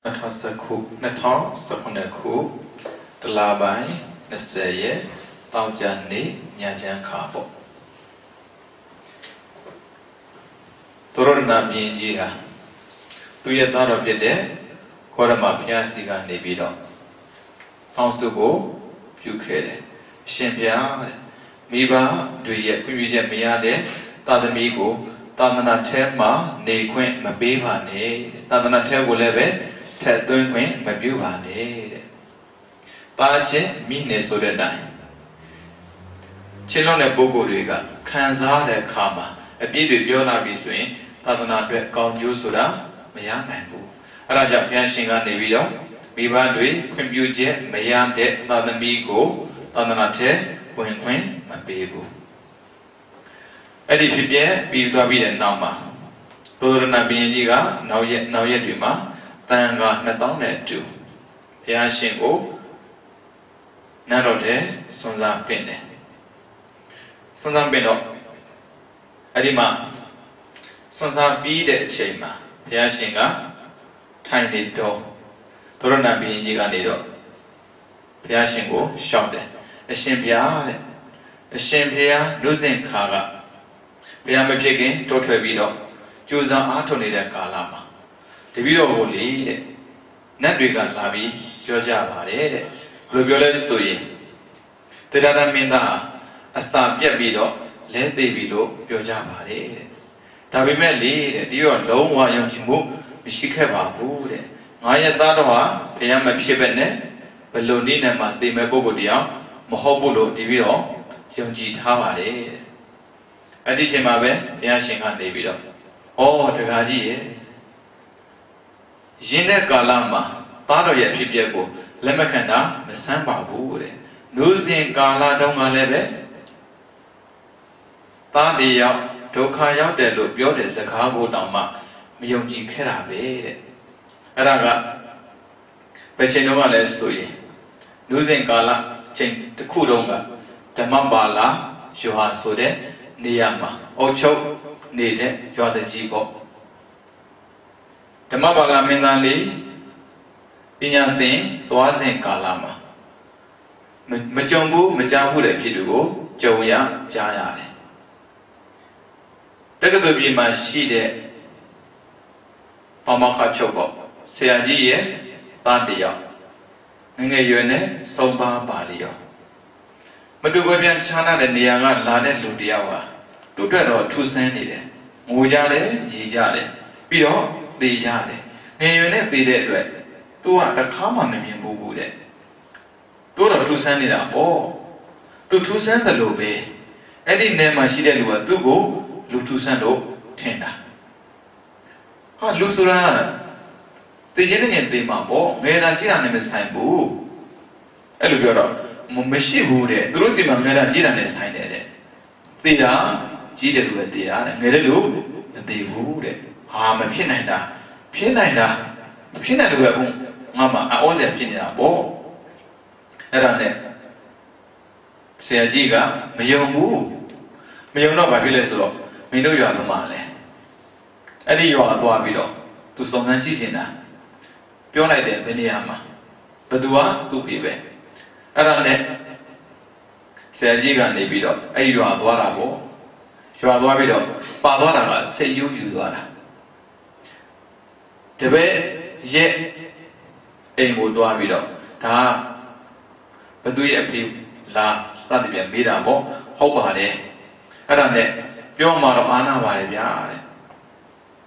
2019 ခုတလပိုင်း20ရက်တောက်ကြနေ့ညချမ်းခါပေါ့သူရဏပြင်ကြီးဟာသူရဲ့သားတော်ဖြစ်တဲ့ခောရမဘုရားစီကနေပြီးတော့ထောင်စုကိုပြုခဲ့တယ်အရှင်ဘုရားမိဘတွေရဲ့ပြည့်ပြည့်ချက်မရတဲ့သာသမီကိုသာသနာထဲမှာနေခွင့်မပေးပါနဲ့သာသနာထဲကိုလည်းပဲထက်သွင်းခွင့်မပြုပါနဲ့တဲ့။ပါချင်းမိနေဆိုတဲ့တိုင်းချင်းလုံးတဲ့ပုဂ္ဂိုလ်တွေကခံစားတဲ့အခါမှာအပြည့်တွေပြောလာပြီဆိုရင်သာသနာအတွက်ကောင်းကျိုးဆိုတာမရနိုင်ဘူး။အဲဒါကြောင့်ဘုရားရှင်ကနေပြီးတော့မိဘတွေခွင့်ပြုချက်မရတဲ့သာသမီကိုသာသနာထဲဝင်ခွင့်မပေးဘူး။အဲ့ဒီဖြစ်ပြပြီးသွားပြီးတဲ့နောက်မှာသောရဏဘုရင်ကြီးကနောက်ရက်တွေမှာတန်ခါ2000နဲ့အတူဘုရားရှင်ကိုနတ်တော်တဲ့စွန့်စားပင့်တယ်စွန့်စားပင့်တော့အဲ့ဒီမှာစွန့်စားပြီးတဲ့အချိန်မှာဘုရားရှင်ကထိုင်နေတော့သောရဏဘုရင်ကြီးကနေတော့ဘုရားရှင်ကိုရှောက်တယ်အရှင်ဘုရားတဲ့အရှင်ဘုရားလူစဉ်ခါကဘုရားမဖြစ်ခင်တောထွက်ပြီးတော့ကြိုးစားအားထုတ်နေတဲ့ကာလမှာတပည့်တော်ကိုလေတဲ့နတ်တွေကလာပြီးပြောကြပါတယ်တဲ့ဘယ်လိုပြောလဲဆိုရင်တေရတမင်းသားအစာပြက်ပြီးတော့လဲသေးပြီလို့ပြောကြပါတယ်တဲ့ဒါပေမဲ့လေတဲ့ဒီတော့လုံးဝယုံကြည်မှုမရှိခဲ့ပါဘူးတဲ့ငါရဲ့သားတော်ဟာဘုရားမဖြစ်ပဲနဲ့ဘယ်လိုနည်းနဲ့မှသိမဲ့ပုဂ္ဂိုလ်တရားမဟုတ်ဘူးလို့ဒီပြီးတော့ယုံကြည်ထားပါတယ်တဲ့အဲ့ဒီချိန်မှာပဲဘုရားရှင်ကနေပြီးတော့ဩတကားကြီးရဲ့ရင်းတဲ့ကာလမှာသားတော်ရဲ့ဖြစ်ပျက်ကိုလက်မခံတာမဆန်းပါဘူးတဲ့နှုတ်စဉ်ကာလတုန်းကလည်းပဲသားတွေရောက်ဒုက္ခရောက်တယ်လို့ပြောတဲ့စကားကိုတောင်မှမယုံကြည်ခဲ့တာပဲတဲ့အဲ့ဒါကဘယ်ချိန်တုန်းကလဲဆိုရင်နှုတ်စဉ်ကာလချိန်တစ်ခုတုန်းကဓမ္မပါဠိရွာဆိုတဲ့နေရာမှာအုတ်ချုပ်နေတဲ့ရွာတကြီးပေါ့ဓမ္မပါဠိမင်းသားလေးပညာသင်သွားစဉ်ကာလမှာမကြုံဘူးမကြားဘူးတဲ့ဖြစ်တွေကိုကြုံရကြားရတယ်တက္ကသိုလ်ပြည်မှာရှိတဲ့ပါမောက္ခချုပ်ပေါ့ဆရာကြီးရဲ့သားတယောက်ငငယ်ရွယ်နဲ့ဆုံးပါပါလျောမတူကွဲပြားခြားနာတဲ့နေရာကလာတဲ့လူတယောက်ဟာသူ့အတွက်တော့ထူးဆန်းနေတယ်ငိုကြတယ်ရည်ကြတယ်ပြီးတော့သေရတယ်ငယ်ရွယ်နဲ့သေတဲ့အတွက်သူကတစ်ခါမှမမြင်ဘူးတဲ့သူတော့ထူးဆန်းနေတာပေါ့သူထူးဆန်းတယ်လို့ပဲအဲ့ဒီနယ်မှာရှိတဲ့လူကသူ့ကိုလူထူးဆန်းလို့ထင်တာဟာလူဆိုတာသေခြင်းနဲ့သေမှာပေါ့ငယ်တာကြီးတာနဲ့မဆိုင်ဘူးအဲ့လိုပြောတော့မရှိဘူးတဲ့သူတို့စီမှာငယ်တာကြီးတာနဲ့ဆိုင်တယ်တဲ့သေတာကြီးတယ်လို့ပဲသေတာတဲ့ငယ်တယ်လို့မသေဘူးတဲ့ဟာမဖြစ်နိုင်တာဖြစ်နိုင်တာမဖြစ်နိုင်လို့ပဲအခုငါမှအောစရာဖြစ်နေတာပေါ့အဲ့ဒါနဲ့ဆရာကြီးကမယုံဘူးမယုံတော့ဘာဖြစ်လဲဆိုတော့မင်းတို့ရွာကမှလည်းအဲ့ဒီရွာသွားပြီးတော့သူစုံစမ်းကြည့်နေတာပြောလိုက်တယ်ဘယ်နေရာမှာဘသူကသူ့ပြီပဲအဲ့ဒါနဲ့ဆရာကြီးကနေပြီးတော့အဲ့ဒီရွာသွားတာပေါ့ရွာသွားပြီးတော့ပါသွားတာကစိတ်ယူသွားတာတပည့်ရဲ့အိမ်ကိုသွားပြီးတော့ဒါဘသူရဲ့အဖေလာစသဖြင့်မေးတာပေါ့ဟုတ်ပါတယ်အဲ့ဒါနဲ့ပြောမှတော့အာနာပါတယ်ဗျာတဲ့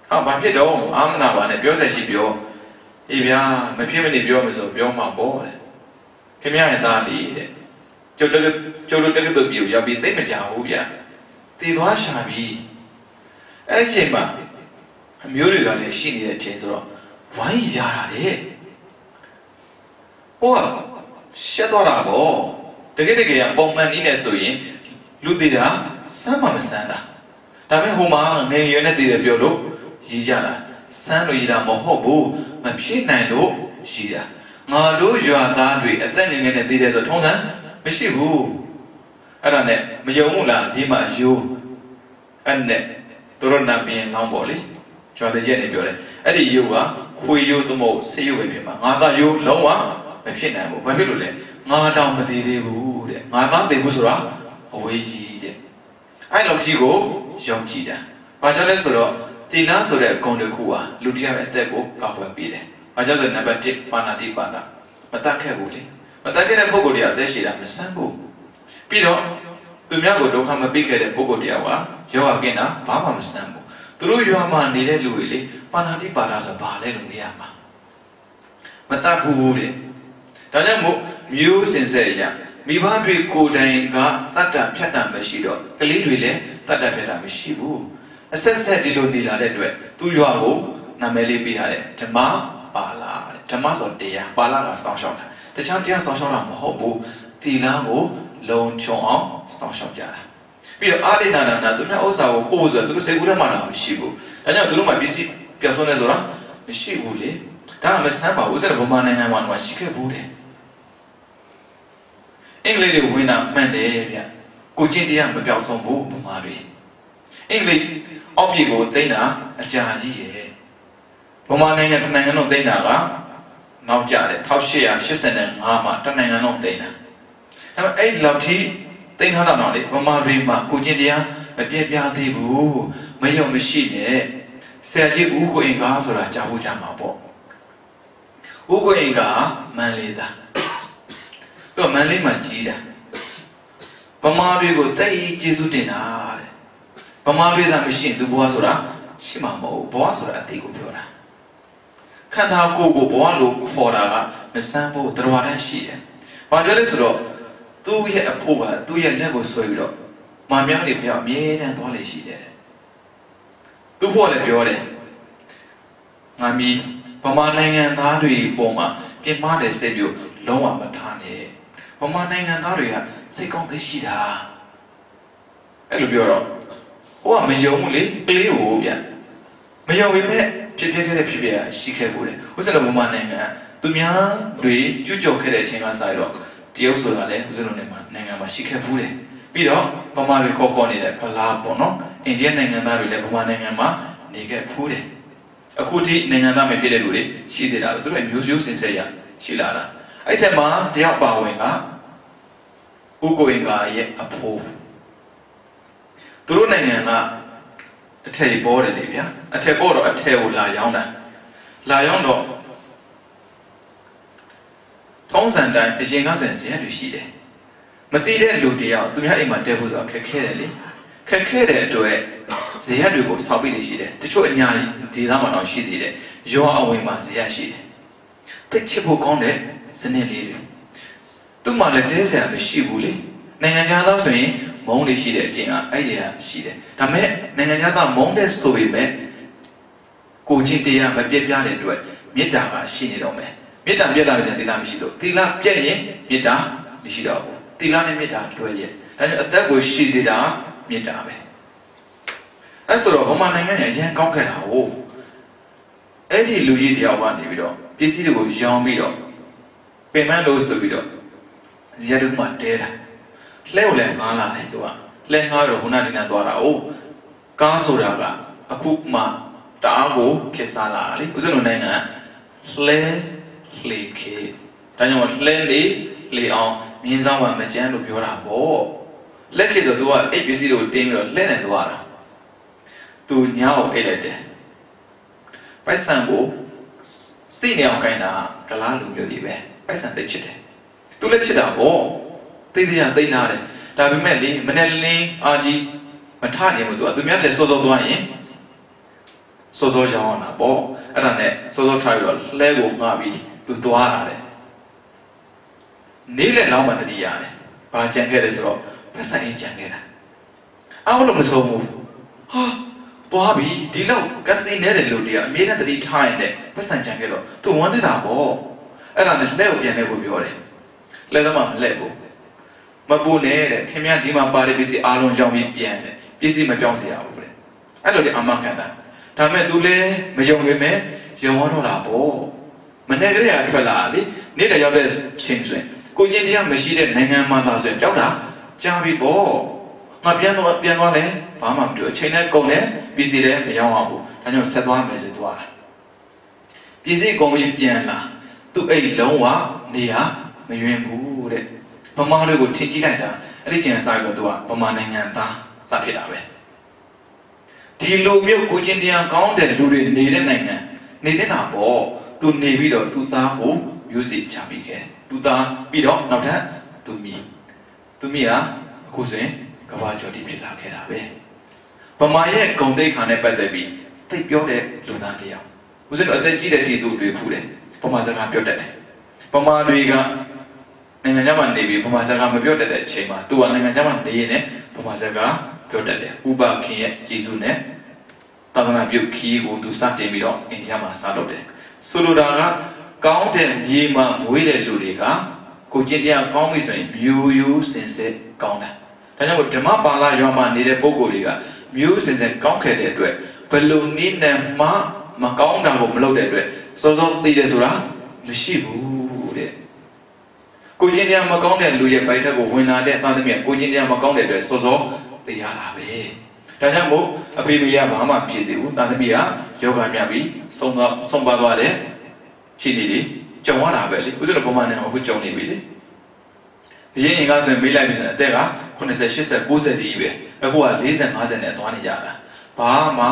ဟာဘာဖြစ်တော့အာမနာပါနဲ့ပြောဆက်ရှိပြောအေးဗျာမဖြစ်မနေပြောမယ်ဆိုပြောမှပေါ့တဲ့ခင်ဗျားရဲ့သားလေးတဲ့ကျုပ်တို့တက္ကသိုလ်ပြည်ကိုရောက်ပြီးသိမကြဘူးဗျာတည်သွားရှာပြီးအဲ့ဒီချိန်မှာအမျိုးတွေကလည်းရှိနေတဲ့အချိန်ဆိုတော့ဝိုင်းရတာတဲ့ဟိုကရှက်သွားတာပေါ့တကယ်ပုံမှန်နည်းနဲ့ဆိုရင်လူသေးတာစမ်းမှမစမ်းတာဒါပေမဲ့ဟိုမှာငယ်ရွယ်နဲ့သေးတယ်ပြောလို့ရည်ကြတာစမ်းလို့ရတာမဟုတ်ဘူးမဖြစ်နိုင်လို့ရည်တာငါတို့ရွာသားတွေအသက်ငယ်ငယ်နဲ့သေးတယ်ဆိုထုံးစံမရှိဘူးအဲ့ဒါနဲ့မယုံဘူးလားဒီမှာယူအဲ့နဲ့သူတို့နာပြင်လောင်းပေါ့လေကျွမ်းတဲ့ရက်နေပြောတယ်အဲ့ဒီယုတ်က ခွေယိုးသမုတ်ဆေးယိုးပဲဖြစ်မှာငါသားယိုးလုံးဝမဖြစ်နိုင်ဘူးဘာဖြစ်လို့လဲငါတောင်မသေးသေးဘူးတဲ့ငါသားသေးဘူးဆိုတာအဝေးကြီးတဲ့အဲ့လိုကြီးကိုယုံကြည်တာဘာကြောင့်လဲဆိုတော့တိလားဆိုတဲ့ဂုဏ်တစ်ခုဟာလူတစ်ယောက်ရဲ့အသက်ကိုကောက်ွယ်ပေးတယ်ဘာကြောင့်ဆိုနံပါတ်1ပါဏာတိပါဒမတတ်ခဲ့ဘူးလေမတတ်ခဲ့တဲ့ပုဂ္ဂိုလ်တွေအသက်ရှိတာမဆန်းဘူးပြီးတော့သူများကိုဒုက္ခမပေးခဲ့တဲ့ပုဂ္ဂိုလ်တရားကယောဂကင်းတာဘာမှမဆန်းဘူးသူတို့ရွာမှာနေတဲ့လူတွေလေပါဏာတိပါဒဆိုဘာလဲလို့မေးရမှာမတတ်ဘူးတဲ့ဒါကြောင့်မို့မျိုးစင်ဆက်ရမိဘတွေကိုယ်တိုင်ကတတ်တာဖြတ်တာမရှိတော့ကလေးတွေလည်းတတ်တာဖြတ်တာမရှိဘူးအဆက်ဆက်ဒီလိုနေလာတဲ့အတွက်သူ့ရွာကိုနာမည်လေးပေးထားတယ်ဓမ္မပါဠိတဲ့ဓမ္မဆိုတရားပါဠိကစောင့်ရှောက်တာတခြားတရားစောင့်ရှောက်တာမဟုတ်ဘူးသီလကိုလုံခြုံအောင်စောင့်ရှောက်ကြတာပြီးတော့အာရိနာနာသူများဥစ္စာကိုခိုးဆိုတော့သူတို့စိတ်ကူးထဲမှာတော့မရှိဘူးဒါကြောင့်သူတို့မှပစ္စည်းပြောင်းဆုံးနေဆိုတာမရှိဘူးလေဒါမှမဆန်းပါဘူးဆိုတော့ဗမာနိုင်ငံမှာတော့ရှိခဲ့ဘူးတယ်အင်္ဂလိပ်တွေဝင်တာမှန်တယ်ဗျကိုချင်းတရားမပြောင်းဆုံးဘူးဗမာတွေအင်္ဂလိပ်အောက်ပြည်ကိုသိမ်းတာအကြာကြီးရဲ့ဗမာနိုင်ငံတစ်နိုင်ငံလုံးသိမ်းတာကနောက်ကျတယ်1885မှာတစ်နိုင်ငံလုံးသိမ်းတာအဲ့တော့အဲ့လောက်ထိသိမ်းထားတာတော့လေဗမာတွေမှာကိုချင်းတရားမပြည့်ပြားသေးဘူးမယုံမရှိနဲ့ဆရာကြီးဦးကိုအင်္ဂါဆိုတာကြားဖို့ကြမှာပေါ့ဦးကိုအင်္ဂါမန္တလေးသားသူကမန္တလေးမှာကြီးတာဗမာတွေကိုတိတ်ကျေးဇူးတင်တာတဲ့ဗမာတွေသာမရှိရင်သူဘဝဆိုတာရှိမှာမဟုတ်ဘဝဆိုတာအတိတ်ကိုပြောတာခန္ဓာကိုယ်ကိုဘဝလို့ခေါ်တာကမဆန်းဖို့တရားတန်းရှိတယ်ဘာကြောင့်လဲဆိုတော့သူ့ရဲ့အဖို့ကသူ့ရဲ့လက်ကိုဆွဲပြီးတော့မာမြောင်းနေပြောအမြဲတမ်းသွားလေရှိတယ်သူ့ဖို့လည်းပြောတယ်ငါမီဗမာနိုင်ငံသားတွေပုံမှာပြင်းမာတဲ့စိတ်မျိုးလုံးဝမထားနဲ့ဗမာနိုင်ငံသားတွေကစိတ်ကောင်းသိရှိတာအဲ့လိုပြောတော့ဟိုကမယုံဘူးလေကလေးကိုဗျမယုံပေမဲ့ဖြစ်ခဲ့တဲ့ဖြစ်ရှိခဲ့ဘူးတယ်ဥစ္စာတော့ဗမာနိုင်ငံသူများတွေကျွကြော်ခဲ့တဲ့အချိန်ကစရတော့တရုတ်ဆိုတာလည်းဥစ္စာတို့နိုင်ငံမှာရှိခဲ့ဘူးတယ်ပြီးတော့ဗမာတွေခေါ်နေတဲ့ကလာပေါ့နော်အိန္ဒိယနိုင်ငံသားတွေလည်းဗမာနိုင်ငံမှာနေခဲ့ဘူးတယ်အခုထိနိုင်ငံသားမဖြစ်တဲ့လူတွေရှိသေးတာပဲသူတို့မျိုးရိုးစင်ဆက်ရရှိလာတာအဲ့ထက်မှာတယောက်ပါဝင်ကဦးကိုအင်္ဂါရဲ့အဖိုးသူတို့နိုင်ငံကအထက်ပေါ်တယ်လေဗျာအထက်ပေါ်တော့အထက်ကိုလာရောက်တာလာရောက်တော့ထုံးစံတိုင်းအရင်ကဆိုရင်ဇေယျတွေရှိတယ်မသိတဲ့လူတယောက်သူများအိမ်မှာတဲဖို့ဆိုတော့ခက်ခဲတယ်လေခက်ခဲတဲ့အတွက်ဇေယျတွေကိုစောက်ပြီးနေရှိတယ်တချို့အညာဒီသားမှတော့ရှိသေးတယ်ရောအဝင်မှာဇေယျရှိတယ်တိတ်ချစ်ဖို့ကောင်းတဲ့စနစ်လေးတွေသူ့မှာလည်းတဲဆရာမရှိဘူးလေနိုင်ငံသားဆိုရင်မုန်းလေးရှိတဲ့အကျင့်ကအဲ့ဒီကရှိတယ်ဒါမဲ့နိုင်ငံသားမုန်းတဲ့ဆိုပေမဲ့ကိုချင်းတရားမပြတ်ပြားတဲ့အတွက်မေတ္တာကရှိနေတော့မယ်မေတ္တာပြတ်လာပြီဆိုရင်သီလမရှိလို့သီလပြတ်ရင်မေတ္တာမရှိတော့ဘူးသီလနဲ့မေတ္တာတွဲရဲ့ဒါကြောင့်အသက်ကိုရှိစေတာမေတ္တာပဲအဲ့ဆိုတော့ဗမာနိုင်ငံရဲ့အရင်ကောင်းခဲ့တာဟုတ်အဲ့ဒီလူကြီးတယောက်ကနေပြီးတော့ပစ္စည်းတွေကိုရောင်းပြီးတော့ပင်မလို့ဆိုပြီးတော့ဇေယျတို့မှတဲတာလှဲကိုလည်းငားလာတယ်သူကလှဲငားတော့ခုနကဒီနာသွားတာ哦ကားဆိုတာကအခုမှတအားကိုခက်စားလာတာလေဦးဇင်းတို့နိုင်ငံလှဲလှေခေဒါကြောင့်လှဲလေအောင်မြင်းဆောင်မှမကြမ်းလို့ပြောတာပေါ့လက်ခေဆိုသူကအဲ့ပစ္စည်းတွေကိုတင်းပြီးတော့လှဲနေသွားတာသူညောင်းအိတ်လိုက်တယ်ပိုက်ဆံကိုစိနေအောင်ခိုင်းတာကလားလူမျိုးတွေပဲပိုက်ဆံသိချစ်တယ်သူလည်းချစ်တာပေါ့သိတရားသိလာတယ်ဒါပေမဲ့လေမနဲ့လင်းအာကြီးမထခြင်းလို့သူများတဲ့စောစောသွားရင်စောစောရောင်းတာပေါ့အဲ့ဒါနဲ့စောစောထားပြီးတော့လှဲကိုငှားပြီးသူသွားလာတယ်နေ့လည်းလောက်မှတတိရတယ်ဘာကြံခဲ့လဲဆိုတော့ပတ်စံရင်ကြံခဲ့တာအားလို့မဆုံးဘူးဟာသွားပြီဒီလောက်ကစီနေတဲ့လူတွေကအမြဲတမ်းတတိထားရင်လည်းပတ်စံကြံခဲ့တော့သူဝမ်းနေတာပေါ့အဲ့ဒါနဲ့လှဲကိုပြန်နေဖို့ပြောတယ်လှဲသမားမလှဲဘူးမပူနဲ့တဲ့ခင်ဗျာဒီမှာပါတဲ့ပစ္စည်းအားလုံးကြောင်းပြီးပြန်တယ်ပစ္စည်းမပြောင်းစေရဘူးတဲ့အဲ့လိုဒီအမခံတာဒါမဲ့သူလည်းမယုံပေမဲ့ယုံတော့တာပေါ့မနေ့ကလေးကထွက်လာလေနေ့တည်းရောက်တဲ့ချိန်ဆိုရင်ကိုကျင်တရားမရှိတဲ့နိုင်ငံမှာသာဆိုရင်ပြောက်တာကြားပြီပေါ့ငါပြန်သွားလဲဘာမှမပြောအချိန်နဲ့ကုန်တယ်ပစ္စည်းလည်းမရောက်အောင်ဘူးဒါကြောင့်ဆက်သွားမယ်ဆိုသွားတာ ပြည်စည်းကုန်ပြီးပြန်လာသူ့အိတ်လုံးဝနေရမယွင်းဘူးတဲ့ဗမာတွေကိုထင်ကြည့်လိုက်တာအဲ့ဒီချိန်ကစပြီးတော့သူကဗမာနိုင်ငံသားစဖြစ်တာပဲဒီလိုမျိုးကိုချင်းတရားကောင်းတဲ့လူတွေနေတဲ့နိုင်ငံနေတဲ့တာပေါ့သူနေပြီးတော့သူသားကိုမျိုးစေ့ချပြီးခဲ့သူသားပြီးတော့နောက်ထပ်သူမိဟာအခုဆိုရင်ကဘာကျော်တိဖြစ်လာခဲ့တာပဲဗမာရဲ့ဂုံတိတ်ခါနဲ့ပတ်သက်ပြီးသိပြောတဲ့လူသားတယောက်ဦးဇင်းတို့အသက်ကြီးတဲ့တီသူတွေဖူးတယ်ဗမာစကားပြောတတ်တယ်ဗမာတွေကနိုင်ငံခြားမှာနေပြီးဗမာစကားမပြောတတ်တဲ့အချိန်မှာသူကနိုင်ငံခြားမှာနေရင်လည်းဗမာစကားပြောတတ်တယ်ဥပခင်ရဲ့ဂျေစုနဲ့သာသနာပြုခီးကိုသူစတင်ပြီးတော့အိန္ဒိယမှာစလုပ်တယ်ဆိုလိုတာကကောင်းတဲ့မြေမှာမွေးတဲ့လူတွေကကိုကျင့်တရားကောင်းပြီဆိုရင်မျိုးရိုးစင်စစ်ကောင်းတယ်ဒါကြောင့်ဓမ္မပါဠိရွာမှာနေတဲ့ပုဂ္ဂိုလ်တွေကမျိုးစင်စစ်ကောင်းခဲ့တဲ့အတွက်ဘယ်လိုနည်းနဲ့မှမကောင်းတာကိုမလုပ်တဲ့အတွက်စောစောသိတယ်ဆိုတာမရှိဘူးတဲ့ကိုကျင့်တရားမကောင်းတဲ့လူရဲ့ဗိုက်ထက်ကိုဝင်လာတဲ့သားသမီးကကိုကျင့်တရားမကောင်းတဲ့အတွက်စောစောသိရတာပဲဒါကြောင့်မို့အဖေမေကဘာမှဖြစ်သေးဘူးသားသမီးကယောဂမြပြီးဆုံးပါသွားတယ်ရှိနေလေကြုံရတာပဲလေဥစ္စာတော့ပုံမှန်နဲ့အခုကြုံနေပြီလေအရင်ကဆိုရင်မေးလိုက်ပြီဆိုရင်အသက်က80 80 90ကြီးပဲအခုက40 50နဲ့သွားနေကြတာဘာမှ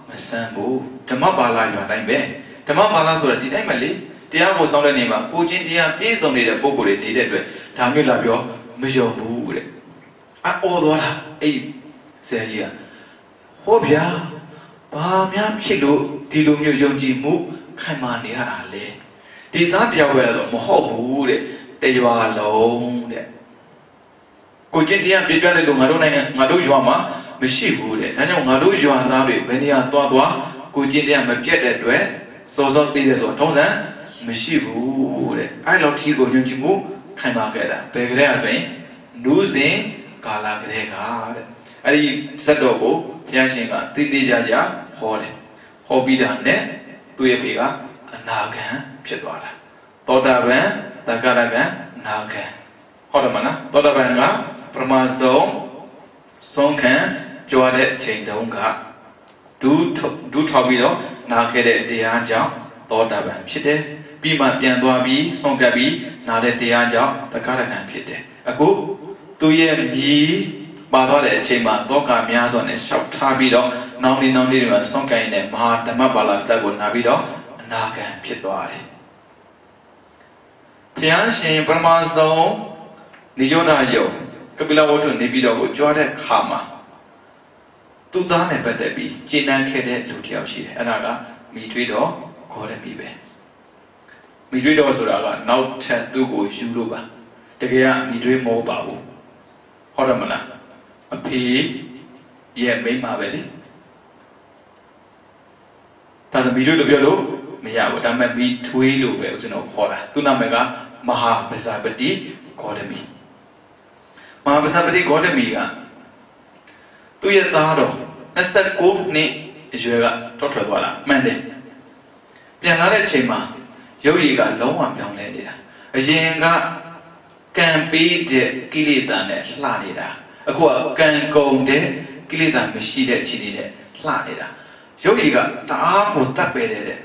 မဆန်းဘူးဓမ္မပါဠိရွာတိုင်းပဲဓမ္မပါဠိဆိုတာဒီတိုင်းပဲလေတရားကိုစောင့်တဲ့နေမှာကိုချင်းတရားပြည့်စုံနေတဲ့ပုဂ္ဂိုလ်တွေနေတဲ့အတွက်ဒါမျိုးလာပြောမယုံဘူးတဲ့အော်သွားတာအဲ့ဆရာကြီးကဟောဗျာဘာများဖြစ်လို့ဒီလိုမျိုးယုံကြည်မှုခိုင်မာနေရတာလေဒီသားတယောက်ပဲဆိုမဟုတ်ဘူးတဲ့တရွာလုံးတဲ့ကိုချင်းတရားပြပြတဲ့လူငါတို့နိုင်ငံငါတို့ရွာမှာမရှိဘူးတဲ့ဒါကြောင့်ငါတို့ရွာသားတွေဘယ်နေရာသွားကိုချင်းတရားမပြတ်တဲ့အတွက်စောစောသိတယ်ဆိုတော့ထုံးစံမရှိဘူးတဲ့အဲ့လိုထီကိုယုံကြည်မှုခိုင်မာခဲ့တာဘယ်ကလေးဆိုရင်နူးစဉ်ကာလကလေးကတဲ့အဲ့ဒီဇတ်တော်ကိုဘုရားရှင်ကတည်တည်ကြကြဟောတယ်ဟောပြီးတာနဲ့သူ့ရဲ့ဖေကအနာဂံဖြစ်သွားတာသောတာပန်သက္ကရကံအနာဂံဟုတ်တယ်မလားသောတာပန်ကပရမဆုံးခံကြွားတဲ့အချိန်တုန်းကဒုထောက်ပြီးတော့နာခဲ့တဲ့တရားကြောင့်သောတာပန်ဖြစ်တယ်ပြီးမှပြန်သွားပြီးဆုံးဖြတ်ပြီးနာတဲ့တရားကြောင့်သက္ကရကံဖြစ်တယ်အခုသူရဲ့မြည်ပါသွားတဲ့အချိန်မှာသောကများစွာနဲ့ရှောက်ထားပြီးတော့နောင်နေတွေမှာဆုံးကိုင်းတဲ့မဟာဓမ္မပါဠိစက်ကိုနာပြီးတော့အနာဂံဖြစ်သွားတယ်ဘုရားရှင်ပရမဆုံးနိရောဓယုံကပိလဝတ္ထုနေပြီးတော့ကိုကြွားတဲ့ခါမှာသူသားနဲ့ပတ်သက်ပြီးကျင့်နှံခဲ့တဲ့လူတစ်ယောက်ရှိတယ်အဲ့ဒါကမိထွေးတော်ခေါ်တဲ့မိပဲမိထွေးတော်ဆိုတာကနောက်ထပ်သူ့ကိုယူလို့ပါတကယ်ကမိထွေးမဟုတ်ပါဘူးဟုတ်တယ်မလားအဖေရဲ့မိန်းမပဲလေဒါဆိုမိထွေးလို့ပြောလို့မရဘူးဒါပေမဲ့မိထွေးလို့ပဲဦးဇင်းတော်ခေါ်တာသူ့နာမည်ကမဟာပဇာပတိဂေါတမီမဟာပဇာပတိဂေါတမီကသူ့ရဲ့သားတော်29နှစ်အရွယ်ကထွက်သွားတာမှန်တယ်ပြန်လာတဲ့အချိန်မှာရုပ်ရည်ကလုံးဝပြောင်းလဲနေတာအရင်ကကံပေးတဲ့ကိလေသာနဲ့လှနေတာအခုကကံကုန်တဲ့ကိလေသာမရှိတဲ့အခြေအနေနဲ့လှနေတာရုပ်ရည်ကတအားကိုတတ်ပဲတဲ့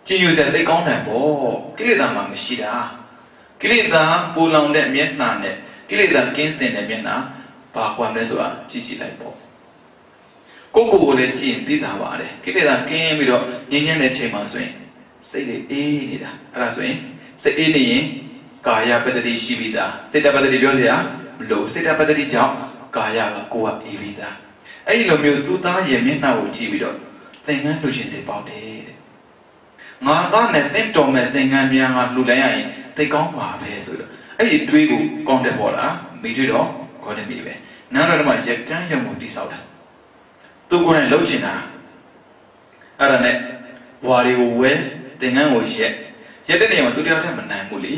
ကျင်ယူစရာသိကောင်းတယ်ပေါ့ကိလေသာမှမရှိတာကိလေသာပူလောင်တဲ့မျက်နှာနဲ့ကိလေသာကင်းစင်တဲ့မျက်နှာဘာကွာလဲဆိုတာကြည့်လိုက်ပေါ့ကိုလည်းကြည့်ရင်သိတာပါတယ်ကိလေသာကင်းပြီးတော့ငြိမ်းချမ်းတဲ့ချိန်မှာဆိုရင်စိတ်လေးအေးနေတာအဲ့ဒါဆိုရင်စိတ်အေးနေရင်ကာယပတ္တိရှိပြီးသားစိတ်တပတ္တိပြောစရာမလိုစိတ်တပတ္တိကြောင့်ကာယကကိုယ်ကအေးပြီးသားအဲ့ဒီလိုမျိုးသူသားရဲ့မျက်နှာကိုကြည့်ပြီးတော့သင်္ကန်းလှူခြင်းစိတ်ပေါက်တယ်တဲ့ငါသားနဲ့သင်တော်မဲ့သင်္ကန်းများငါလှူလိုက်ရရင်သိကောင်းပါပဲဆိုတော့အဲ့ဒီတွေးကိုကောင်းတယ်ပေါ့လားမိတွေတော့ခေါ်တယ်မိပဲနားတော်မှာရကန်းရမှုတိဆောက်တာသူကိုယ်တိုင်လှုပ်ချင်တာအဲ့ဒါနဲ့ဝါတွေကိုဝဲသင်္ကန်းကိုရက်တဲ့နေရာမှာသူတယောက်တည်းမနိုင်ဘူးလေ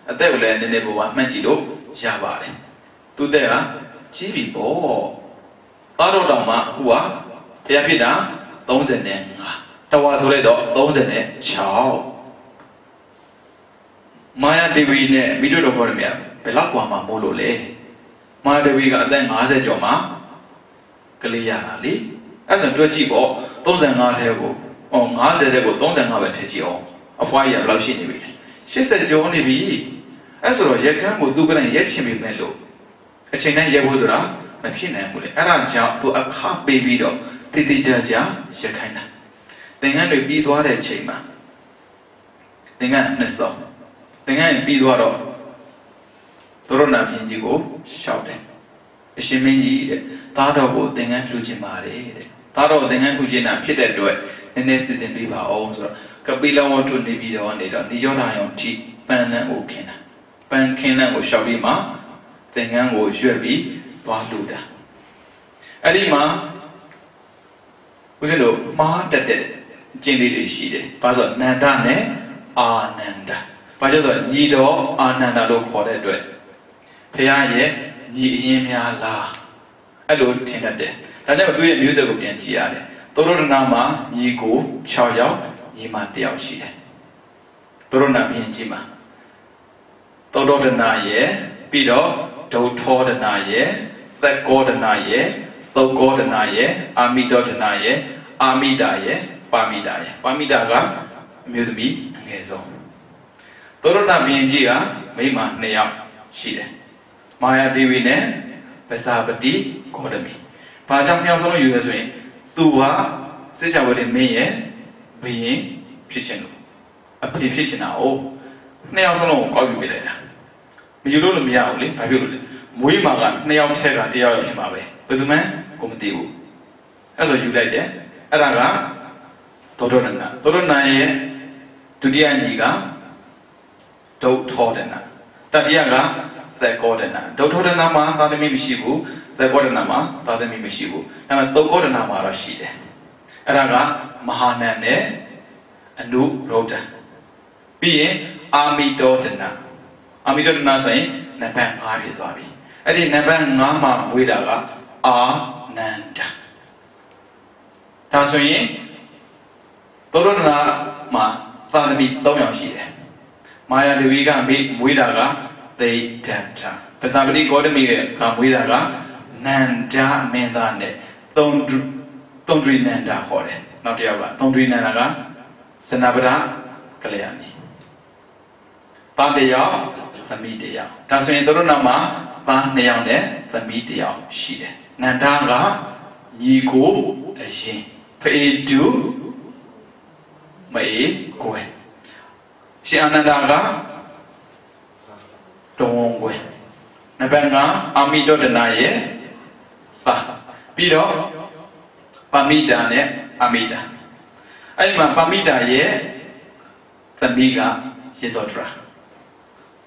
အသက်ကိုလည်းနည်းနည်းပေါ်ပါမှတ်ကြည့်လို့ရပါတယ်သူတက်ကကြီးပြီပေါ့သားတော်တော်မှာအခုကတရားဖြစ်တာ35တဝါဆိုလိုက်တော့36မာယာဒေဝီနဲ့မိတို့တော်ခေါ်ရမြဘယ်လောက်กว่าမှမို့လို့လဲမာယာဒေဝီကအသက်50ကျော်မှာကလေးရတာလေအဲ့ဆိုတွက်ကြည့်ပေါ့35ထဲကို 50တဲ့ကို35ပဲထည့်ကြည့်အောင်အဖွားကြီးကဘယ်လောက်ရှိနေပြီလဲ80ကျော်နေပြီအဲ့ဆိုတော့ရက်ကန်းကိုသူကလည်းရက်ချင်ပြီမဲ့လို့အချိန်တိုင်းရက်ဖို့ဆိုတာမဖြစ်နိုင်ဘူးလေအဲ့ဒါကြောင့်သူအခပေးပြီးတော့တိတိကျကျရက်ခိုင်းတာသင်္ကန်းတွေပြီးသွားတဲ့အချိန်မှာသင်္ကန်းနှစ်စုံသင်္ကန်းပြီးသွားတော့သောရဏဘုရင်ကြီးကိုရှောက်တယ်အရှင်မင်းကြီးတဲ့သားတော်ကိုသင်္ကန်းလှူခြင်းပါတယ်တဲ့သားတော်သင်္ကန်းလှူခြင်းတာဖြစ်တဲ့အတွက်နည်းနည်းစီစဉ်ပေးပါအောင်ဆိုတော့ကပိလဝတ္ထုနေပြီးတော့နေတော့နိရောဓယုံထိပန်းနံကိုခင်းတာပန်းခင်းနံကိုရှောက်ပြီးမှသင်္ကန်းကိုရွက်ပြီးသွားလှူတာအဲ့ဒီမှာဦးဇင်းတို့မှားတက်တဲ့ကျင့်လေးတွေရှိတယ်ဘာလို့နန္ဒနဲ့အာနန္ဒဘာကြောင့်ဆိုညီတော်အာနန္ဒလို့ခေါ်တဲ့အတွက်ဖခင်ရဲ့ညီအရင်များလားအဲ့လိုထင်တတ်တယ်ဒါကြောင့်သူရဲ့မျိုးဆက်ကိုပြန်ကြည့်ရတယ်သောရဏမှာညီကို6ယောက်ညီမ1ယောက်ရှိတယ်သောရဏဘုရင်ကြီးမှာသောရဏရဲ့ပြီးတော့ဒုထောဒနာရဲ့သက်ကောဒနာရဲ့သုတ်ကောဒနာရဲ့အာမိတောဒနာရဲ့အာမိတာရဲ့ပါမိတာရဲ့ပါမိတာကအမျိုးသမီးအငယ်ဆုံးသောရဏဘုရင်ကြီးကမိန်းမ2ယောက်ရှိတယ်မာယာဒေဝီနဲ့ပစာပတိဂေါတမီဘာကြောင့်2ယောက်ဆုံးလို့ယူရဆိုရင်သူကစစ်ကြဝဠာမင်းရဲ့ဘုရင်ဖြစ်ချင်လို့အဖေဖြစ်ချင်တာ哦2ယောက်ဆုံးလုံးကိုကောက်ယူပေးလိုက်တာမယူလို့မရဘူးလေဘာဖြစ်လို့လဲမွေးမှာက2ယောက်ထက်က1ယောက်ဖြစ်မှာပဲဘယ်သူမှကိုမသိဘူးအဲ့ဆိုယူလိုက်တယ်အဲ့ဒါကသောရဏရဲ့ဒုတိယညီကဒုထောဒနာတတိယကသက်ကောဒနာဒုထောဒနာမှာသာသမီမရှိဘူးသက်ကောဒနာမှာသာသမီမရှိဘူးဒါပေမဲ့သုတ်ကောဒနာမှာတော့ရှိတယ်အဲ့ဒါကမဟာနန္နဲ့အနုရောဓပြီးရင်အာမိတောဒနာဆိုရင်နံပါတ်5ဖြစ်သွားပြီအဲ့ဒီနံပါတ်5မှာမွေးတာကအာနန္ဒဒါဆိုရင်သောရဏမှာသာသမီ3ယောက်ရှိတယ်မာယာဒေဝီကမွေးတာကသေတ္တပစာပတိဂေါတမီကမွေးတာကနန္ဒမင်းသားနဲ့သုံးဒရိနန္ဒခေါ်တယ်နောက်တစ်ယောက်ကသုံးဒရိနန္ဒကစနဗရကလျာဏီသားတစ်ယောက်သမီးတစ်ယောက်ဒါဆိုရင်သောရဏမှာသား2ယောက်နဲ့သမီး1ယောက်ရှိတယ်နန္ဒကညီကိုအရင်ဖေတုမေကိုယ်ရှင်အနန္ဒကတုံးကိုယ်နံပါတ်5အာမိတောဒနာရဲ့သာပြီးတော့ပါမိတာနဲ့အာမိတာအဲ့မှာပါမိတာရဲ့သမီးကယေသောဒရာ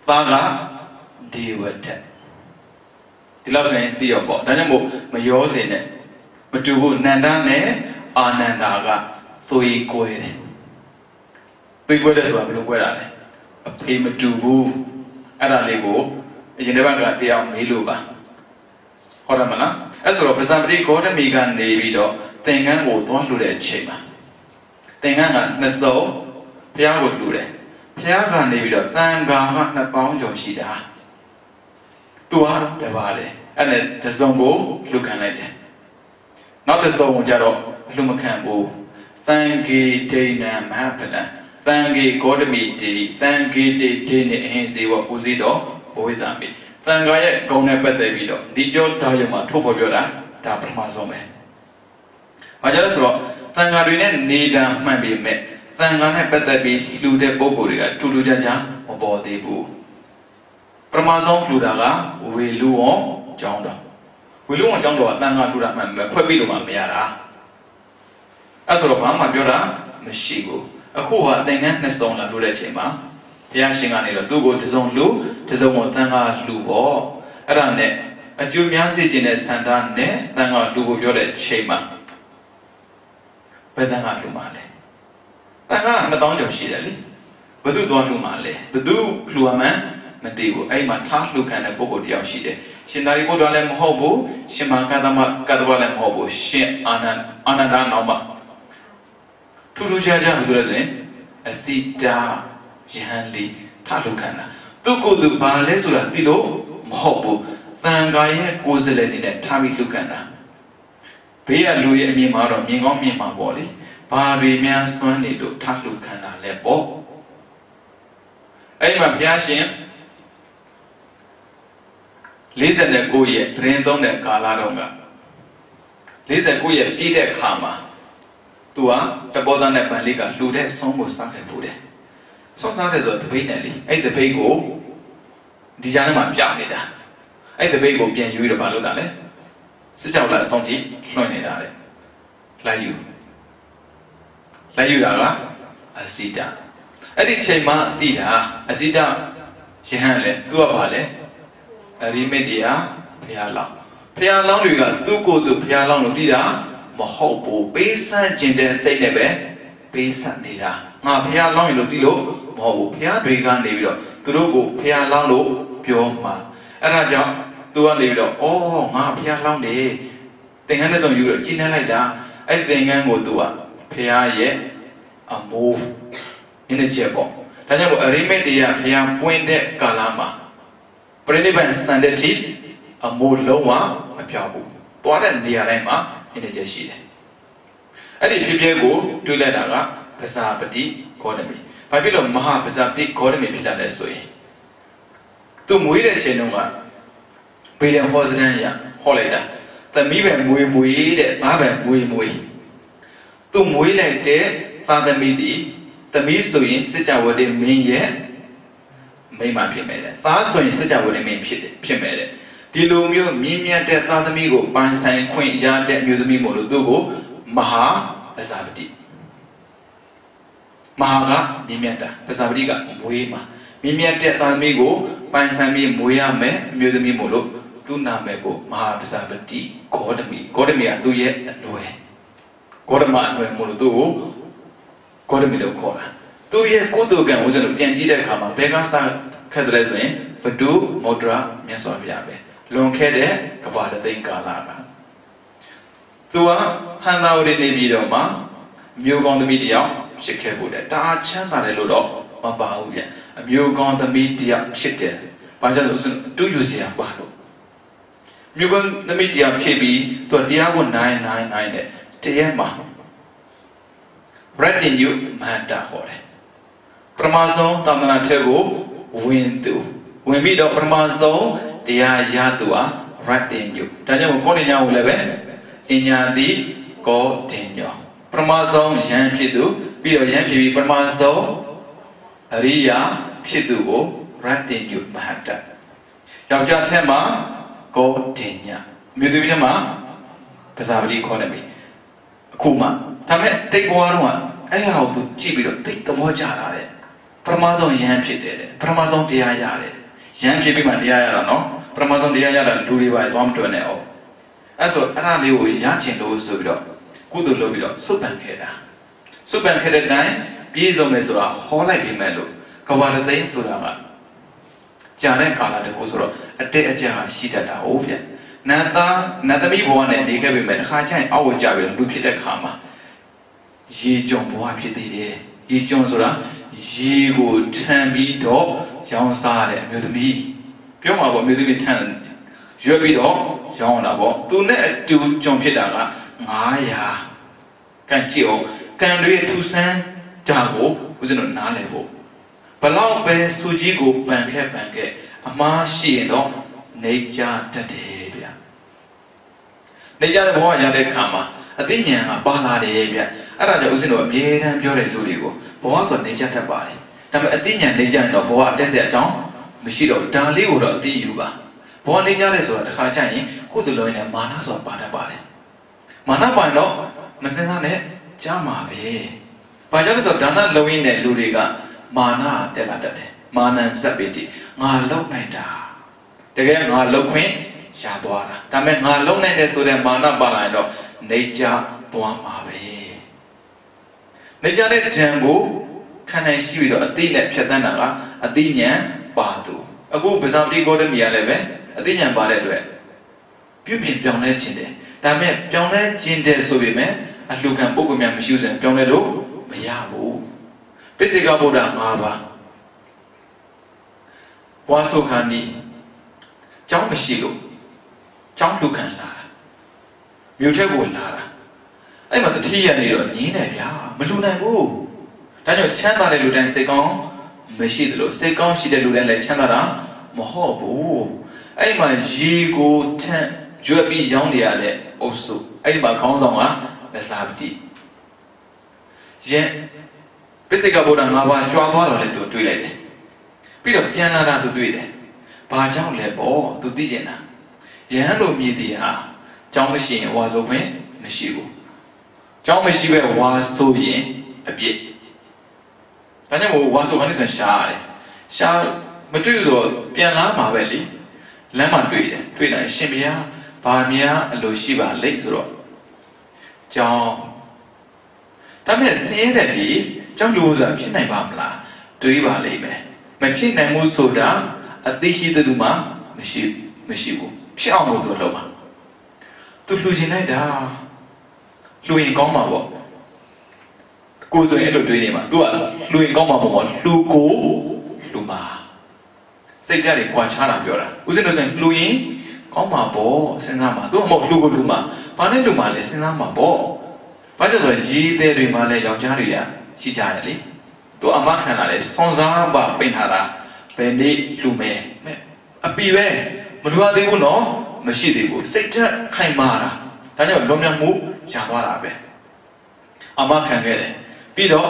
သားကဒေဝဒတ်ဒီလောက်ဆိုရင်သိရောပေါ့ဒါကြောင့်မို့မရောစင်နဲ့မတူဘူးနန္ဒနဲ့အာနန္ဒာကသွေးကွဲတယ်သွေးကွဲတယ်ဆိုတာဘယ်လိုကွဲတာလဲအဖေမတူဘူးအဲ့ဒါလေးကိုအရင်တစ်ပတ်ကတရားမေးလို့ပါဟုတ်တယ်မလားအဲ့ဆိုတော့ပဇာပတိဂေါတမီကနေပြီးတော့သင်္ကန်းကိုသွားလှူတဲ့အချိန်မှာသင်္ကန်းကနှစ်စုံဘုရားကိုလှူတယ်ဘုရားကနေပြီးတော့သံဃာက2000ကျော်ရှိတာသူကတပါးတယ်အဲ့ဒါတစုံကိုလှူခံလိုက်တယ်နောက်တစ်စုံကိုကြတော့လှူမခံဘူးသံဃေဒိဏမဟာပလံသံဃေဂေါတမီတိသံဃေတေဒေနဲ့အဟင်စေဝပူဇိတော်ဘဝိသမိသံဃာရဲ့ဂုဏ်နဲ့ပတ်သက်ပြီးတော့ဒီကြောဓာယမှာထုတ်ဖော်ပြောတာဒါပထမဆုံးပဲဘာကြောင့်လဲဆိုတော့သံဃာတွေနဲ့နေတာမှန်ပေမဲ့သံဃာနဲ့ပတ်သက်ပြီးလှူတဲ့ပုဂ္ဂိုလ်တွေကထူးထူးခြားခြားမပေါ်သေးဘူးပထမဆုံးလှူတာကဝေလူဝံကျောင်းတော်ဝေလူဝံကျောင်းတော်ကသံဃာလှူတာမှန်ပေမဲ့ခွဲပြီးလို့မှမရတာအဲ့ဆိုတော့ဘာမှပြောတာမရှိဘူးအခုဟာသင်္ကန်း2စုံလာလှူတဲ့အချိန်မှာဘုရားရှင်ကနေတော့သူ့ကိုတစုံလှူတစုံကိုသံဃာလှူပေါ့အဲ့ဒါနဲ့အကျိုးများစေခြင်းနဲ့စန္ဒနဲ့သံဃာလှူဖို့ပြောတဲ့ချိန်မှာဘယ်သံဃာလှူမှာလဲသံဃာ2000ကျော်ရှိတယ်လေဘယ်သူသွားလှူမှာလဲဘယ်သူလှူရမှန်းမသိဘူးအဲ့မှာထားလှူခံတဲ့ပုဂ္ဂိုလ်တယောက်ရှိတယ်ရှင်သာရိပုတ္တရာလည်းမဟုတ်ဘူးရှင်မကသမကတ္တဝလည်းမဟုတ်ဘူးရှင်အာနန္ဒာနောက်မှာထူးထူးခြားခြားလို့ပြောရဆိုရင်အစိတာယဟန်လေးထားလှူခံတာသူကိုယ်သူဘာလဲဆိုတာသိလို့မဟုတ်ဘူးသံဃာရဲ့ကိုယ်စလဲနေနဲ့ထားပြီးလှူခံတာဘေးကလူရဲ့အမြင်မှာတော့မြင်ကောင်းမြင်မှာပေါ့လေဘ ဘာတွေများစွမ်းနေလို့ထလှခံတာလဲပေါ့အဲ့မှာဘုရားရှင်49ရက်သတင်းသုံးတဲ့ကာလတော့က49ရက်ပြည့်တဲ့အခါမှာသူကတပောသားနဲ့ဗန်လေးကလှူတဲ့ဆုံးကိုစားခဲ့ပို့တယ်ဆုံးစားတယ်ဆိုတော့တပိတ်နဲ့လေအဲ့တပိတ်ကိုဒီကြားထဲမှာပြနေတာအဲ့တပိတ်ကိုပြန်ယူရတော့ဘာလုပ်တာလဲစစ်ကြောက်လာဆုံးထိလွှင့်နေတာလေလိုက်ယူတာကအစိတအဲ့ဒီချိန်မှာတည်တာအစိတယဟန်လေသူကဘာလဲအရိမက်တရားဘုရားလောင်းတွေကသူ့ကိုယ်သူဘုရားလောင်းလို့တည်တာမဟုတ်ဘူးပေးဆန့်ကျင်တဲ့စိတ်နဲ့ပဲပေးဆန့်နေတာငါဘုရားလောင်းရင်လို့တည်လို့မဟုတ်ဘူးဘုရားတွေကနေပြီးတော့သူတို့ကိုဘုရားလောင်းလို့ပြောမှာအဲ့ဒါကြောင့်သူကနေပြီးတော့အော်ငါဘုရားလောင်းတယ်သင်္ကန်းနဲ့ဆုံးယူတော့ကျင်းနှက်လိုက်တာအဲ့ဒီသင်္ကန်းကိုသူကဘုရားရဲ့အမိုးနည်းနည်းချက်ပေါ့ဒါကြောင့်မို့အရိမက်တရားဘုရားပွင့်တဲ့ကာလမှာပရိနိဗ္ဗာန်စံတဲ့ထိအမိုးလုံးဝမပြောက်ဘူးသွားတဲ့နေရာတိုင်းမှာနည်းနည်းချက်ရှိတယ်အဲ့ဒီဖြစ်ပျက်ကိုတွေးလိုက်တာကပဇာပတိဂေါတမီဘာဖြစ်လို့မဟာပဇာပတိဂေါတမီဖြစ်လာလဲဆိုရင်သူမွေးတဲ့ချိန်တုန်းကဘေးရန်ဟောစတန်ရဟောလိုက်တာသမီးပဲမွေတဲ့သားပဲမွေသူမွေးလိုက်တဲ့သားသမီးဒီသမီးဆိုရင်စစ်ကြဝဠာမင်းရဲ့မိမဖြစ်မယ်တဲ့သားဆိုရင်စစ်ကြဝဠာမင်းဖြစ်မယ်တဲ့ဒီလိုမျိုးမြင့်မြတ်တဲ့သားသမီးကိုပိုင်ဆိုင်ခွင့်ရတဲ့အမျိုးသမီးမို့လို့သူ့ကိုမဟာပဇာပတိမဟာကမြင့်မြတ်တာပဇာပတိကမွေးမှာမြင့်မြတ်တဲ့သားသမီးကိုပိုင်ဆိုင်ပြီးမွေးရမယ်အမျိုးသမီးမို့လို့သူ့နာမည်ကိုမဟာပဇာပတိဂေါတမီကသူ့ရဲ့အနွယ်ဂေါတမအနွယ်မို့လို့သူ့ကိုဂေါတမီလို့ခေါ်တာသူ့ရဲ့ကုသိုလ်ကံဥစဉ်လို့ပြန်ကြည့်တဲ့အခါမှာဘယ်ကစခက်တယ်လဲဆိုရင်ဘဒုမောဒရာမြတ်စွာဘုရားပဲလွန်ခဲ့တဲ့ကဘာတသိန်းကာလကသူကဟန်သာဝတီနေပြီးတော့မှမျိုးကောင်းသမီးတယောက်ဖြစ်ခဲ့ဖို့တဲ့တအားချမ်းသာတယ်လို့တော့မပါဘူးဗျအမျိုးကောင်းသမီးတယောက်ဖြစ်တယ်ဘာကြောင့်လဲဆိုတူယူစရာပါလို့မျိုးကောင်းသမီးတယောက်ဖြစ်ပြီးသူကတရားကိုနိုင်တဲ့တရားမှာရတ္တိညုမဟာတာခေါ်တယ်ပရမဆုံးသာသနာထက်ကိုဝင်ပြီးတော့ပရမဆုံးတရားရသူဟာရတ္တိညုဒါကြောင့်ကိုယ်ဉာဏ်ကိုလည်းပဲအညာတိကောတင်ညောပရမဆုံးယံဖြစ်သူပြီးတော့ယံဖြစ်ပြီးပရမဆုံးအရိယာဖြစ်သူကိုရတ္တိညုမဟာတာယောက်ျားထက်မှာကောတင်ညမြို့သူထက်မှာပဇာပတိခေါ်တယ်ပြီအခုမှဒါမဲ့တိတ်ဘွားတော့အဲ့ဟာကိုသူကြည့်ပြီးတော့တိတ်သဘောကျတာတဲ့ပရမဆုံးယံဖြစ်တယ်တဲ့ပရမဆုံးတရားရတယ်ယံဖြစ်ပြီးမှတရားရတာနော်ပရမဆုံးတရားရတာလူတွေပါသွားမတွက်နဲ့အောင်အဲ့ဆိုအဲ့ဒါလေးကိုရချင်လို့ဆိုပြီးတော့ကုသိုလ်လုပ်ပြီးတော့စုပန်ခဲ့တာစုပန်ခဲ့တဲ့တိုင်းပြည့်စုံမယ်ဆိုတာဟောလိုက်ပြီးမဲ့လို့ကဘာတသိန်းဆိုတာကကြာတဲ့ကာလတခုဆိုတော့အတက်အကျဟာရှိတတ်တာဟုတ်ဗျနတ်သမီးဘဝနဲ့နေခဲ့ပြီမဲ့တစ်ခါကျရင်အောက်ဝကြပြီးလူဖြစ်တဲ့ခါမှာရေကြုံဘဝဖြစ်သေးတယ်ရေကြုံဆိုတာရေကိုထမ်းပြီးတော့ရောင်းစားတဲ့အမျိုးသမီးပြောမှာပေါ့အမျိုးသမီးထမ်းရွက်ပြီးတော့ရောင်းတာပေါ့သူနဲ့အတူကြုံဖြစ်တာက900ကန်ကြည့်အောင်ကန်တွေထူဆန်းကြကိုဦးဇင်းတို့နားလည်ဖို့ဘလောက်ပဲစူကြီးကိုပန်ခဲ့အမားရှိရင်တော့နေကြတတ်တယ်ဗျနေကြတဲ့ဘဝရတဲ့ခါမှာအသိဉာဏ်ကပါလာတယ်ဗျအဲ့ဒါကြောင့်ဦးဇင်းတို့အမြဲတမ်းပြောတဲ့လူတွေကိုဘဝဆိုနေကြတတ်ပါတယ်ဒါပေမဲ့အသိဉာဏ်နေကြရင်တော့ဘဝတက်เสียအကြောင်းမရှိတော့ဒါလေးကိုတော့အသိယူပါဘဝနေကြတယ်ဆိုတာတစ်ခါကျရင်ကုသလုံးနဲ့မာနဆိုတာပါတတ်ပါတယ်မာနပိုင်တော့မစင်စားနဲ့ကြားမှာပဲဘာကြောင့်လဲဆိုတော့ဒါနလုံးရင်းတဲ့လူတွေကမာနတက်လာတတ်တယ်မာနစက်ပေတိငါလုံနိုင်တာတကယ်ငါလုံခွင့်ရသွားတာဒါပေမဲ့ငါလုံနိုင်တယ်ဆိုတဲ့မာနပါလာရင်တော့နေကြသွားမှာပဲနေကြတဲ့ဓာန်ကိုခံနိုင်ရှိပြီးတော့အသိနဲ့ဖြတ်သန်းတာကအသိဉာဏ်ပါသူအခုပဇာပတိဂေါတမီရလည်းပဲအသိဉာဏ်ပါတဲ့အတွက်ပြုပြင်ပြောင်းလဲခြင်းတယ်ဒါပေမဲ့ပြောင်းလဲခြင်းတယ်ဆိုပေမဲ့အလှခံပုဂ္ဂိုလ်များမရှိဘူးဆိုရင်ပြောင်းလဲလို့မရဘူးပိစိကဗုဒ္ဓ5ပါးဝါဆိုခန္ဒီကျောင်းမရှိလို့ကျောင်းလှခံလာတာမြို့ထက်ကိုလာတာ အဲ့မှာတတိယနေတော့ညင်းတယ်ဗျာမလူနိုင်ဘူးဒါကြောင့်ချမ်းသာတဲ့လူတိုင်းစိတ်ကောင်းမရှိသလိုစိတ်ကောင်းရှိတဲ့လူတိုင်းလည်းချမ်းသာတာမဟုတ်ဘူးအဲ့မှာရေကိုထန့်ရွက်ပြီးရောင်းနေရတဲ့အုပ်စုအဲ့မှာခေါင်းဆောင်ကမစားပတိယင်ပိစိကဗုဒ္ဓ၅ပါးကြွားသွားတော့လည်းသူတွေ့လိုက်တယ်ပြီးတော့ပြန်လာတာသူတွေ့တယ်ဘာကြောင့်လဲပေါ့သူသိကျင်တာယဟန်လိုမြည်တည်ဟာကြောင်းမရှိရင်ဝါဆိုခွင့်မရှိဘူးကြောင်းမရှိပဲဝါဆိုရင်အပြစ်ဒါကြောင့်ဝါဆိုအနေနဲ့ရှားရတယ်ရှားမတွေ့ဆိုပြန်လာမှာပဲလေလမ်းမှာတွေ့တယ်တွေ့တယ်ရှင်ဘုရားဘာများအလိုရှိပါလိမ့်ဆိုတော့ကြောင်းဒါမဲ့ဆင်းရဲတဲ့ဒီကြောင်းလူဆိုတာဖြစ်နိုင်ပါမလားတွေးပါလိမ့်မယ်မဖြစ်နိုင်ဘူးဆိုတာအသိရှိတဲ့သူမှမရှိဘူးဖြစ်အောင်လို့သူလုပ်ပါသူလှူချင်လိုက်တာလှူရင်ကောင်းမှာပေါ့ကိုယ်ဆိုရင်အဲ့လိုတွေးနေမှာ तू ကလှူရင်ကောင်းမှာပေါ့လှူကိုလှူမှာစိတ်ဓာတ်တွေကြွားချတာပြောတာဦးဇင်းတို့ဆိုရင်လှူရင်ကောင်းမှာပေါ့စဉ်းစားမှာ तू ကမဟုတ်လှူကိုလှူမှာဘာနဲ့လှူမှာလဲစဉ်းစားမှာပေါ့ဘာကြောင့်ဆိုရေးသေးတွေမှာလဲယောက်ျားတွေကရှိကြတယ်လေ तू အမခံလာလဲစွန်စားပါပင်ထားတာဘယ်နေ့လှူမယ်အပီပဲမလှူရသေးဘူးနော်မရှိသေးဘူးစိတ်ဓာတ်ခိုင်မာတာဒါကြောင့်လွန်မြောက်မှုရသွားတာပဲအမခံခဲ့တယ်ပြီးတော့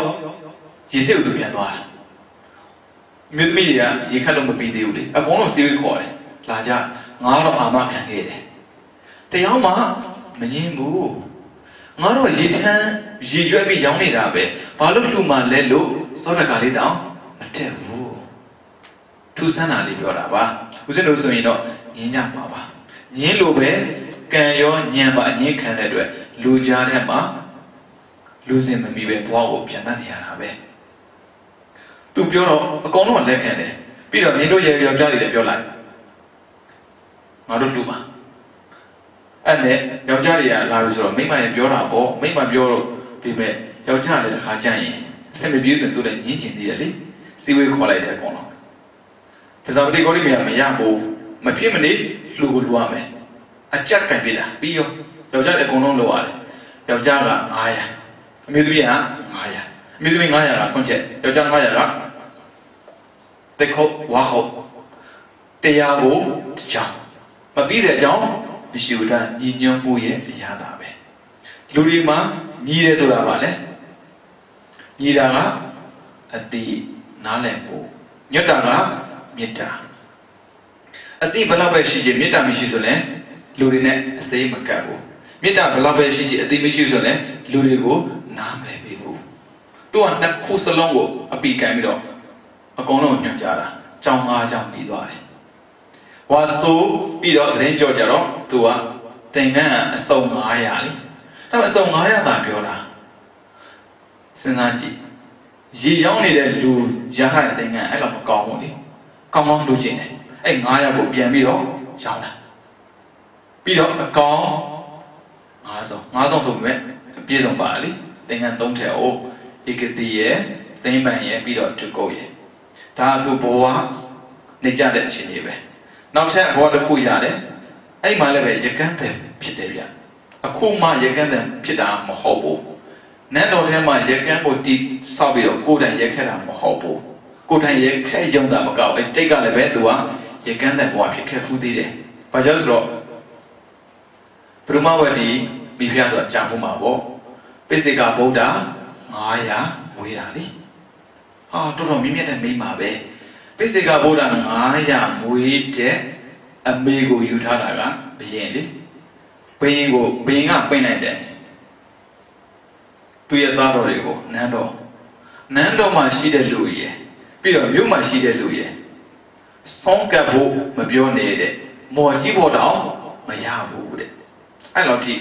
ရေစစ်ကိုသူပြန်သွားတာမြို့သမီးတွေကရေခတ်လို့မပြီးသေးဘူးလေအကုန်လုံးစီးဝေးခေါ်တယ်လာကြငါတော့အာမခံခဲ့တယ်တရားမှမငင်းဘူးငါတော့ရေထမ်းရေရွက်ပြီးရောင်းနေတာပဲဘာလို့လှူမှလဲလို့စောတကာလေးတောင်မထက်ဘူးထူးဆန်းတာလေးပြောတာပါဦးဇင်းတို့ဆိုရင်တော့ငင်းကြပါပါငင်းလို့ပဲကံရောညံပါအငင်းခံတဲ့အတွက်လူကြားထဲမှာလူစင်မမီပဲဘွားကိုပြန်တတ်နေရတာပဲသူပြောတော့အကောင်လုံးကလက်ခံတယ်ပြီးတော့မင်းတို့ရဲ့ယောက်ျားတွေလည်းပြောလိုက်ငါတို့လူမှာအဲ့နဲ့ယောက်ျားတွေကလာလို့ဆိုတော့မိမရဲ့ပြောတာပေါ့မိမပြောတော့ဒီမဲ့ယောက်ျားလည်းတစ်ခါကြရင်အဆင်မပြေဆိုရင်သူလည်းညင်းကျင်သေးတယ်လေစီဝေးခေါ်လိုက်တယ်အကောင်လုံးပဇာပတိကိုလိမရဘူးမဖြစ်မနေလူကိုလူရမယ်အကြက်ကန်ပြတာပြီးရောယောက်ျားလည်းအကုန်လုံးလိုရတယ်ယောက်ျားက900အမျိုးသမီးက900အမျိုးသမီး900ကဆွန့်ချက်ယောက်ျား900ကတက်ခုတ်ဝါခုတ်တရားကိုတချောင်းမပြီးတဲ့အကြောင်းမရှိဘူးဒါညီညွတ်မှုရဲ့အရာသာပဲလူတွေမှာညီတယ်ဆိုတာပါလေညီတာကအတိနားလည်မှုညွတ်တာကမေတ္တာအတိဘယ်လောက်ပဲရှိရှိမေတ္တာမရှိဆိုရင်လူတွေနဲ့အစိမ်းမကပ်ဘူးမေတ္တာဘယ်လောက်ပဲရှိရှိအတိမရှိဆိုရင်လူတွေကိုနားမလည်ပေးဘူးသူကနှစ်ခုစလုံးကိုအပီကန်ပြီးတော့အကုန်လုံးညွှန်ကြားတာကြောင်း၅ကြောင်းပြီးသွားတယ်ဝါဆိုပြီးတော့သတင်းကြော်ကြတော့သူကသင်္ကန်းအစုံ900လေဒါပေမဲ့အစုံ900သာပြောတာစဉ်းစားကြည့်ရေရောင်းနေတဲ့လူရထားတဲ့သင်္ကန်းအဲ့လောက်မကောင်းဘူးလေကောင်းကောင်းလူချင်းတယ်အဲ့900ကိုပြန်ပြီးတော့ရောင်းတာပြီးတော့အကောင်9ဆုံးဆိုပေမဲ့အပြည့်စုံပါလေသင်္ကန်း3ထည့်အောင်ဧကတိရဲ့သိမ့်ပန်ရဲ့ပြီးတော့ဒုက္ခရဲ့ဒါကသူဘဝနေကြတဲ့အခြေအနေပဲနောက်ထပ်ဘဝတစ်ခုရတယ်အဲ့မှာလည်းပဲရကန်းတယ်ဖြစ်တယ်ဗျအခုမှရကန်းတယ်ဖြစ်တာမဟုတ်ဘူးနန်းတော်ထဲမှာရကန်းကိုတီးဆောက်ပြီးတော့ကိုယ်တိုင်ရက်ခဲ့တာမဟုတ်ဘူးကိုယ်တိုင်ရက်ခဲ့ကြုံတာမကောက်အဲ့တိတ်ကလည်းပဲသူကရကန်းတယ်ဘဝဖြစ်ခဲ့ဖူးသေးတယ်ဘာကြောင့်ဆိုတော့ပရမဝတိမိဖုရားဆိုတာကြာဖို့မှာပေါ့ပိစိကဗုဒ္ဓ900မွေးတာလေဟာတော်တော်မြင့်မြတ်တဲ့မိန်းမပဲပိစိကဗုဒ္ဓ900မွေးတဲ့အမေကိုယူထားတာကဘယင်လေဘယင်ကပိတ်နိုင်တယ်သူရဲ့သားတော်တွေကိုနန်းတော်မှာရှိတဲ့လူရဲ့ပြီးတော့မြို့မှာရှိတဲ့လူရဲ့ဆောင်းကပ်ဖို့မပြောနေတဲ့မော်ကြီးဖို့တောင်မရဘူးတဲ့အဲ့လိုထိ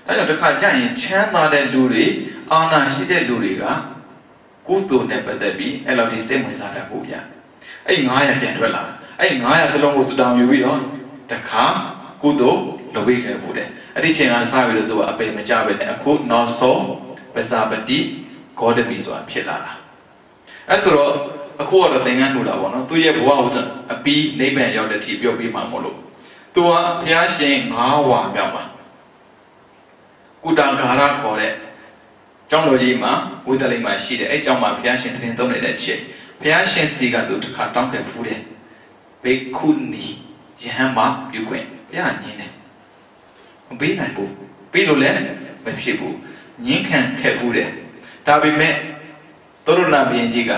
အဲ့တော့တစ်ခါကျရင်ချမ်းသာတဲ့လူတွေအာနာရှိတဲ့လူတွေကကုသိုလ်နဲ့ပတ်သက်ပြီးအဲ့လိုထိစိတ်ဝင်စားတတ်ဖို့ဗျအဲ့900ပြန်ထွက်လာအဲ့900စလုံးကိုတူတောင်ယူပြီးတော့တစ်ခါကုသိုလ်လုပ်ပေးခဲ့ဖို့တဲ့အဲ့ဒီချိန်ကစပြီးတော့သူကအပေမကြပဲနဲ့အခုနောက်ဆုံးပဇာပတိဂေါတမီဆိုတာဖြစ်လာတာအဲ့ဆိုတော့အခုကတော့သင်္ကန်းလှူတာပေါ့နော်သူရဲ့ဘဝကိုအပီးနိဗ္ဗာန်ရောက်တဲ့အထိပြောပြမှာမို့လို့သူကဘုရားရှင်9ဝါမြောက်မှာကုတ္တဂါရခေါ်တဲ့ ကျောင်းတော်ကြီးမှာဝိသလိမှာရှိတယ်အဲ့ကျောင်းမှာဘုရားရှင်တင်သုံးနေတဲ့အချိန်ဘုရားရှင်စီကသူတစ်ခါတောင်းခဲ့ဖူးတယ်ဘေခုနီယဟန်မှာပြုခွင့်ဘုရားညင်းတယ်မပေးနိုင်ဘူးပေးလို့လည်းမဖြစ်ဘူးညင်းခံခဲ့ဖူးတယ်ဒါပေမဲ့သောရဏဘုရင်ကြီးက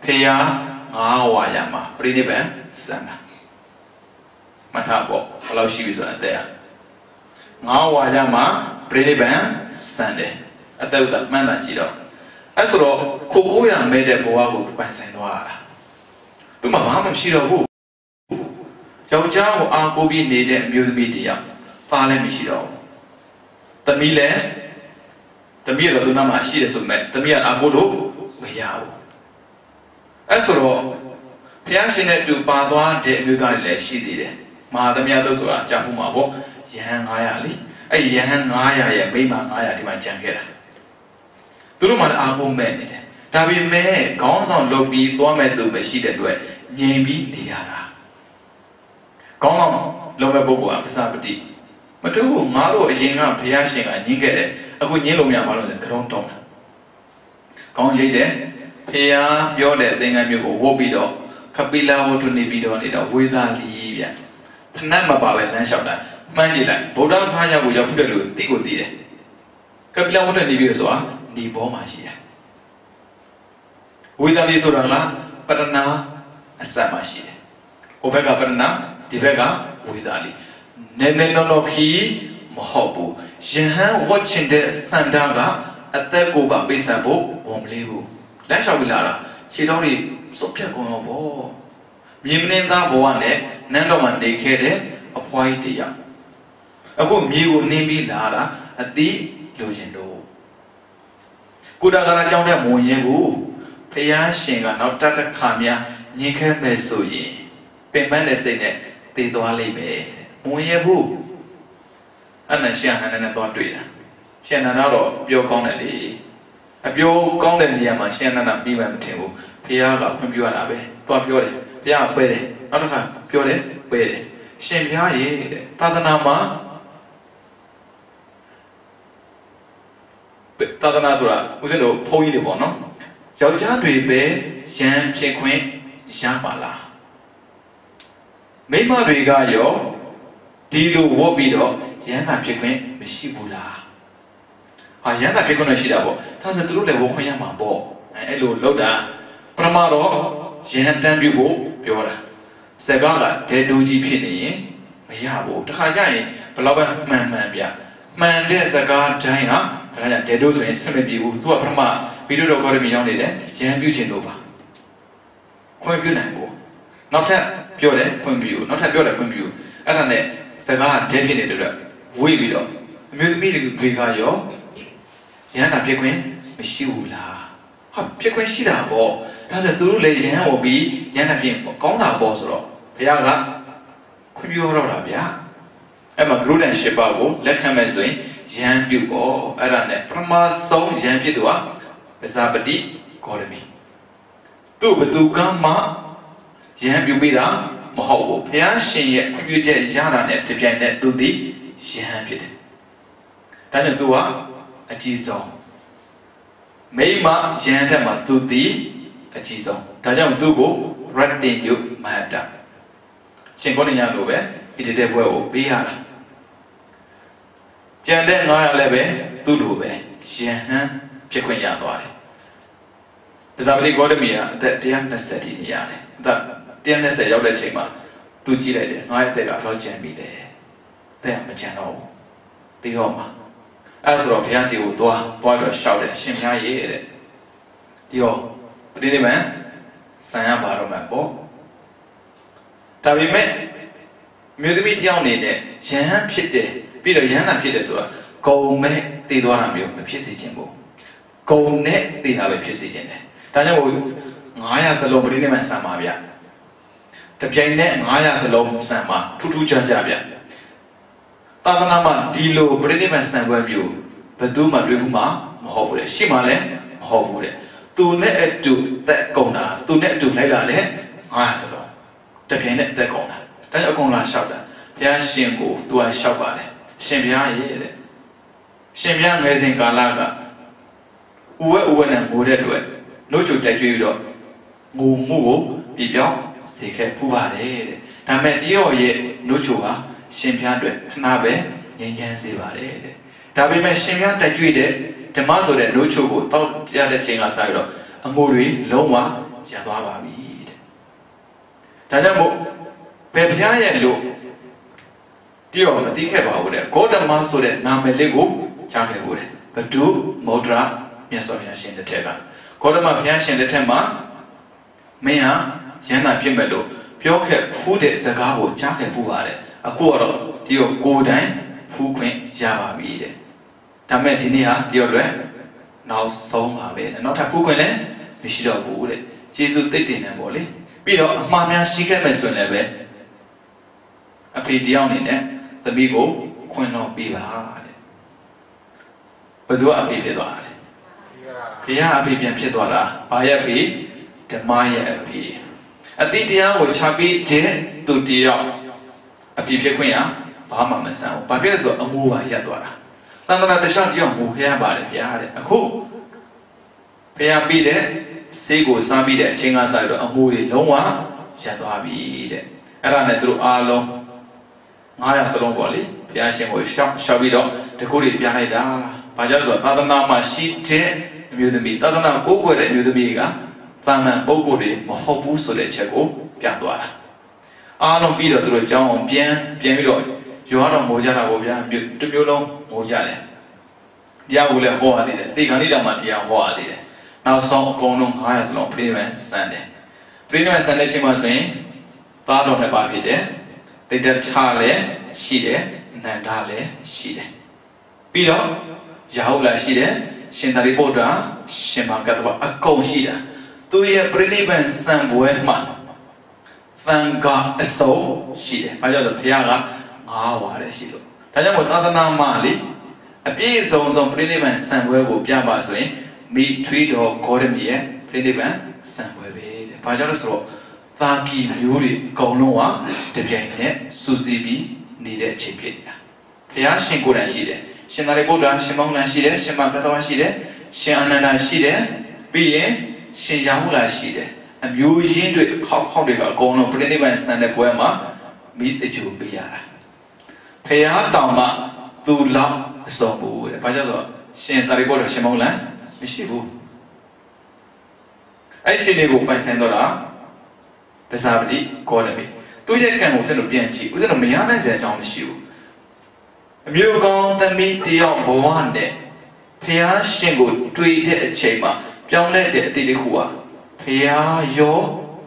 ဖျား9ဝါရမှာပြိဋိဘံစံတာမထားပေါ့ဘယ်လောက်ရှိပြီဆိုတာအသက်9ဝါရမှာပြိဋိဘံစံတယ်အသက်ဥဒ္ဒမှန်းတာကြည့်တော့အဲ့ဆိုတော့ခိုးရမဲတဲ့ဘဝကိုသူပိုင်ဆိုင်သွားတာသူမှဘာမှမရှိတော့ဘူးယောက်ျားကိုအားကိုးပြီးနေတဲ့အမျိုးသမီးတရားသားလည်းမရှိတော့ဘူးသမီးလည်းသမီးတော့သူနာမှာရှိတယ်ဆိုမဲ့သမီးကအားကိုးလို့မရဘူးအဲ့ဆိုတော့ဘုရားရှင်နဲ့တူပါသွားတဲ့အမျိုးသားတွေလည်းရှိသေးတယ်မဟာသမီးတို့ဆိုတာကြာဖို့မှာပေါ့ယဟန်900လေအဲ့ယဟန်900ရဲ့မိမ900ဒီမှာကြံခဲ့တာသူတို့မှလည်းအားကိုးမဲ့နေတယ်ဒါပေမဲ့ခေါင်းဆောင်လုပ်ပြီးသွားမဲ့သူမရှိတဲ့အတွက်ငြိမ်ပြီးနေရတာခေါင်းဆောင်လုပ်မဲ့ပုဂ္ဂိုလ်ကပစာပတိမတူဘူးငါတို့အရင်ကဘုရားရှင်ကညှင်းခဲ့တယ်အခုညှင်းလို့မရပါလို့ဆိုကရုံးတုံးတာခေါင်းရိပ်တယ်ဖျားပြောတဲ့သင်္ကန်းမျိုးကိုဝတ်ပြီးတော့ခပိလဝတ္ထုနေပြီးတော့နေတော့ဝေသာလီဗျဖဏတ်မပါပဲလမ်းလျှောက်တာမှန်းကြည့်လိုက်ဗုဒ္ဓခါးရောက်ကိုရောက်ဖြစ်တဲ့လူတိကိုသိတယ်ကပိလဝတ္ထုနေပြီးတော့ဆိုတာဒီဘောမှာရှိတယ်ဝေသာလီဆိုတာကပတနာအစမှာရှိတယ်ဟိုဘက်ကပတနာဒီဘက်ကဝေသာလီနည်းနည်းနော်ခီမဟုတ်ဘူးယဟန်ဝတ်ချင်တဲ့စန္ဒကအသက်ကိုပါပိတ်ဆက်ဖို့ဝန်မလေးဘူးလမ်းလျှောက်ပြီးလာတာခြေတော်တွေစုပ်ဖြတ်ကုန်ရောပေါ့မြေမင်းသားဘဝနဲ့နန်းတော်မှာနေခဲ့တဲ့အဖွားကြီးတရားအခုမြေကိုနင်းပြီးလာတာအတိလိုချင်တော့ကုဒါကရာကြောင့်တဲ့မဝင်ရင်ဘူးဖျားရှင်ကနောက်တတစ်ခါများညင်ခဲ့မဲ့ဆိုရင်ပင်ပန်းတဲ့စိတ်နဲ့တည်သွားလိမ့်မယ်မဝင်ရဘူးအဲ့နဲ့ရှင်နန်းနဲ့သွားတွေ့တာရှင်နန်းတော့ပြောကောင်းတယ်လေအပြောကောင်းတဲ့နေရာမှာရှင်နန်းပြီးမှမထင်ဘူးဖျားကဖွင့်ပြရတာပဲသွားပြောတယ်ဖျားပဲတယ်နောက်တစ်ခါပြောတယ်ပဲတယ်ရှင်ဖျားရဲ့တဲ့သာသနာမှာသာသနာဆိုတာဦးဇင်းတို့ဘုန်းကြီးတွေပေါ့နော်ယောက်ျားတွေပဲရန်ဖြစ်ခွင့်ရပါလားမိန်းမတွေကရောဒီလိုဝတ်ပြီးတော့ရန်တာဖြစ်ခွင့်မရှိဘူးလားရန်တာဖြစ်ခွင့်တော့ရှိတာပေါ့ဒါဆိုသူတို့လည်းဝတ်ခွင့်ရမှာပေါ့အဲ့လိုလောက်တာပထမတော့ရန်တန်းပြုဖို့ပြောတာစကားကဒေတူကြီးဖြစ်နေရင်မရဘူးတခါကျရင်ဘယ်တော့မှမှန်ပြမှန်တဲ့စကားတိုင်းဟာဒါကဒေတိုးဆိုရင်စမပြေဘူးသူကပထမဗီဒီယိုတော့ကော်ရမီရောက်နေတယ်ရန်ပြုချင်လို့ပါခွင့်ပြုနိုင်ဘူးနောက်ထပ်ပြောတယ်ခွင့်ပြုနောက်ထပ်ပြောတယ်ခွင့်ပြုအဲ့ဒါနဲ့စကားဒဲဖြစ်နေတဲ့အတွက်ဝေးပြီးတော့အမျိုးသမီးတွေကရောရန်တာဖြစ်ခွင့်မရှိဘူးလားဟာဖြစ်ခွင့်ရှိတာပေါ့ဒါဆိုသူတို့လည်းရန်ဟောပြီးရန်တာဖြစ်ကောင်းတာပေါ့ဆိုတော့ဘုရားကခွင့်ပြုတော့တာဗျာအဲ့မှာ group and shipper ကိုလက်ခံမဲ့ဆိုရင်ရန်ပြုပေါ့အဲ့ဒါနဲ့ပထမဆုံးရန်ဖြစ်သူကပဇာပတိဂေါရမီသူ့ဘသူကမှရန်ပြုပြီးတာမဟုတ်ဘူးဘုရားရှင်ရဲ့ခွင့်ပြုချက်ရတာနဲ့တပြိုင်နက်သူဒီရန်ဖြစ်တယ်ဒါကြောင့်သူကအကြီးဆုံးမိမရန်တဲ့မှာသူဒီအကြီးဆုံးဒါကြောင့်သူ့ကိုရတ္တင်ယုမဟာတရှင်ကောဏညာလိုပဲဣတိတဲ့ဘွဲကိုပေးရတာကျန်တဲ့900လည်းပဲသူ့လိုပဲယဟန်ဖြစ်ခွင့်ရသွားတယ်ပဇာပတိဂေါတမီကအသက်120တိနေရတယ်အသက်120ရောက်တဲ့ချိန်မှာသူကြည့်လိုက်တယ်ငါရဲ့အသက်ကဘယ်လောက်ကျန်ပြီလဲအသက်ကမကျန်တော့ဘူးသိတော့မှာအဲ့ဆိုတော့ဘုရားစီကိုသွားတော့ရှောက်တယ်ရှင်ဘုရားရေးတဲ့ဒီတော့ပဋိနိဗ္ဗာန်ဆံရပါတော့မှာပေါ့ဒါပေမဲ့မြို့သမီးတယောက်နေတဲ့ယဟန်ဖြစ်တယ်ပြီးတော့ယဟန်ဖြစ်တယ်ဆိုတာဂုံမဲ့တည်သွားတာမျိုးမဖြစ်စေချင်ဘူးဂုံနဲ့တည်တာပဲဖြစ်စေချင်တယ်ဒါကြောင့်မို့900စလုံးပဋိနိဗ္ဗာန်ဆံပါဗျတပြိုင်နဲ့900စလုံးဆံပါထူးထူးခြားခြားဗျသာသနာမှာဒီလိုပဋိနိဗ္ဗာန်ဆံပွဲမျိုးဘယ်သူမှတွေ့ဘူးမှမဟုတ်ဘူးလေရှိမှလည်းမဟုတ်ဘူးတဲ့သူနဲ့အတူသက်ကုန်တာသူနဲ့အတူလိုက်လာတဲ့900စလုံးတပြိုင်နဲ့သက်ကုန်တာဒါကြောင့်အကုန်လာလျှောက်တာဘုရားရှင်ကိုသူကလျှောက်ပါတယ်ရှင်ဘုရားရဲ့တဲ့ရှင်ဘုရားငယ်စဉ်ကာလက uwe na ngode dwe no chu tai chwe do ngu mu ko pi pyaw se khe phu ba de da me tiyo ye no chu ha shin phya dwe khana be nyan nyan se ba de da pai me shin phya tai chwe de Dhamma so de no chu ko taw ya de chain ka sa ro amu lwe long wa ya twa ba bi de da jaw mo be phya ye lo tiyo ma ti khe ba bu de ko Dhamma so de na me le ko cha khe bu de Badu Modra မြတ်စွာဘုရားရှင်တစ်ထက်ကဂေါတမဘုရားရှင်တစ်ထက်မှာမင်းဟာရဟန္တာဖြစ်မဲ့လို့ပြောခဲ့ဖူးတဲ့စကားကိုကြားခဲ့ဖူးပါတယ်အခုကတော့ဒီကိုယ်တိုင်ဖူးခွင့်ရပါပြီတဲ့ဒါမဲ့ဒီနေ့ဟာဒီတော့လည်းနောက်ဆုံးပါပဲနောက်ထပ်ဖူးခွင့်လည်းမရှိတော့ဘူးတဲ့ယေရှုသိတဲ့နေပေါ့လေပြီးတော့အမှားများရှိခဲ့မဲ့ဆိုရင်လည်းပဲအဖေတယောက်အနေနဲ့သမီးကိုခွင့်တော်ပေးပါတဲ့ဘယ်သူအဖေဖြစ်သွားလဲဘုရားအဖေပြန်ဖြစ်သွားတာဘာရဲ့အဖေဓမ္မရဲ့အဖေအတိတရားကိုချပြီးတဲ့သူတယောက်အဖေဖြစ်ခွင့်ရဘာမှမဆန်းဘူးဘာဖြစ်လဲဆိုတော့အမှုပါရပ်သွားတာသန္တာတခြားတယောက်ငိုခဲ့ရပါတယ်ဘုရားတဲ့အခုဘုရားပြီးတဲ့ဆေးကိုစားပြီးတဲ့အချိန်ကစပြီးတော့အမှုတွေလုံးဝရပ်သွားပြီတဲ့အဲ့ဒါနဲ့သူတို့အားလုံး900စလုံးပေါ့လေဘုရားရှင်ကိုရှောက်ပြီးတော့တခုတွေပြလိုက်တာဘာကြောင့်ဆိုတော့သာသနာမှာရှိတဲ့အမျိုးသမီးသာသနာကိုကိုွယ်တဲ့အမျိုးသမီးကသာမန်ပုဂ္ဂိုလ်တွေမဟုတ်ဘူးဆိုတဲ့ချက်ကိုပြသွားတာအားလုံးပြီးတော့သူတို့ကြောင်းအောင်ပြန်ပြီးတော့ရွာတော်ငိုကြတာပေါ့ဗျာတစ်မျိုးလုံးငိုကြတယ်တရားကိုလည်းဟောရသေးတယ်သေခန္ဓိတော်မှာတရားဟောရသေးတယ်နောက်ဆုံးအကုန်လုံး900စလုံးပြိဋိဘံစံတယ်ပြိဋိဘံစံတဲ့ချိန်မှာဆိုရင်သားတော်နဲ့ပါဖြစ်တယ်တိတ္တထလည်းရှိတယ်နန္ဒလည်းရှိတယ်ပြီးတော့ရာဟုလာရှိတယ်ရှင်သာရိပုတ္တရာရှင်မဂ္ဂတ္တဝအကုန်ရှိတာသူရဲ့ပြိဋိဘံစံပွဲမှာသံဃာအစုံရှိတယ်ဘာကြောင့်လဲဘုရားက9ဝါတယ်ရှိလို့ဒါကြောင့်မို့သာသနာမှာလေအပြည့်အစုံပြိဋိဘံစံပွဲကိုပြပါဆိုရင်မိထွေးတော်ဂေါတမီရဲ့ပြိဋိဘံစံပွဲပဲတဲ့ဘာကြောင့်လဲဆိုတော့သာကီမျိုးတွေအကုန်လုံးဟာတပြိုင်နက်စူးစီးပြီးနေတဲ့အချိန်ဖြစ်နေတာဘုရားရှင်ကိုယ်တိုင်ရှိတယ်ရှင်သာရိပုတ္တရာရှင်မောင်လန်ရှိတယ်ရှင်မဂ္ဂတ္တဝရှိတယ်ရှင်အာနန္ဒာရှိတယ်ပြီးရင်ရှင်ရာဟုလာရှိတယ်အမျိုးရင်းတွေခေါက်တွေကအကုန်လုံးပြိဋိဘံစံတဲ့ပွဲမှာမိတကြိုပေးရတာဘုရားတောင်မှသူလောက်အစုံဘူးတဲ့ဘာကြောင့်ဆိုတော့ရှင်သာရိပုတ္တရာရှင်မောင်လန်မရှိဘူးအဲ့ရှင်တွေကိုပိုင်ဆိုင်တော့တာပစာပတိဂေါတမီသူရဲ့ကံကိုဆက်လို့ပြန်ကြည့်ဦးဇင်းတို့မရနိုင်စရာအကြောင်းမရှိဘူးအမျိုးကောင်းသမီးတယောက်ဘဝနဲ့ဖះရှင်ကိုတွေ့တဲ့အချိန်မှာပြောင်းလဲတဲ့အတိတ်တစ်ခုဟာဖះရော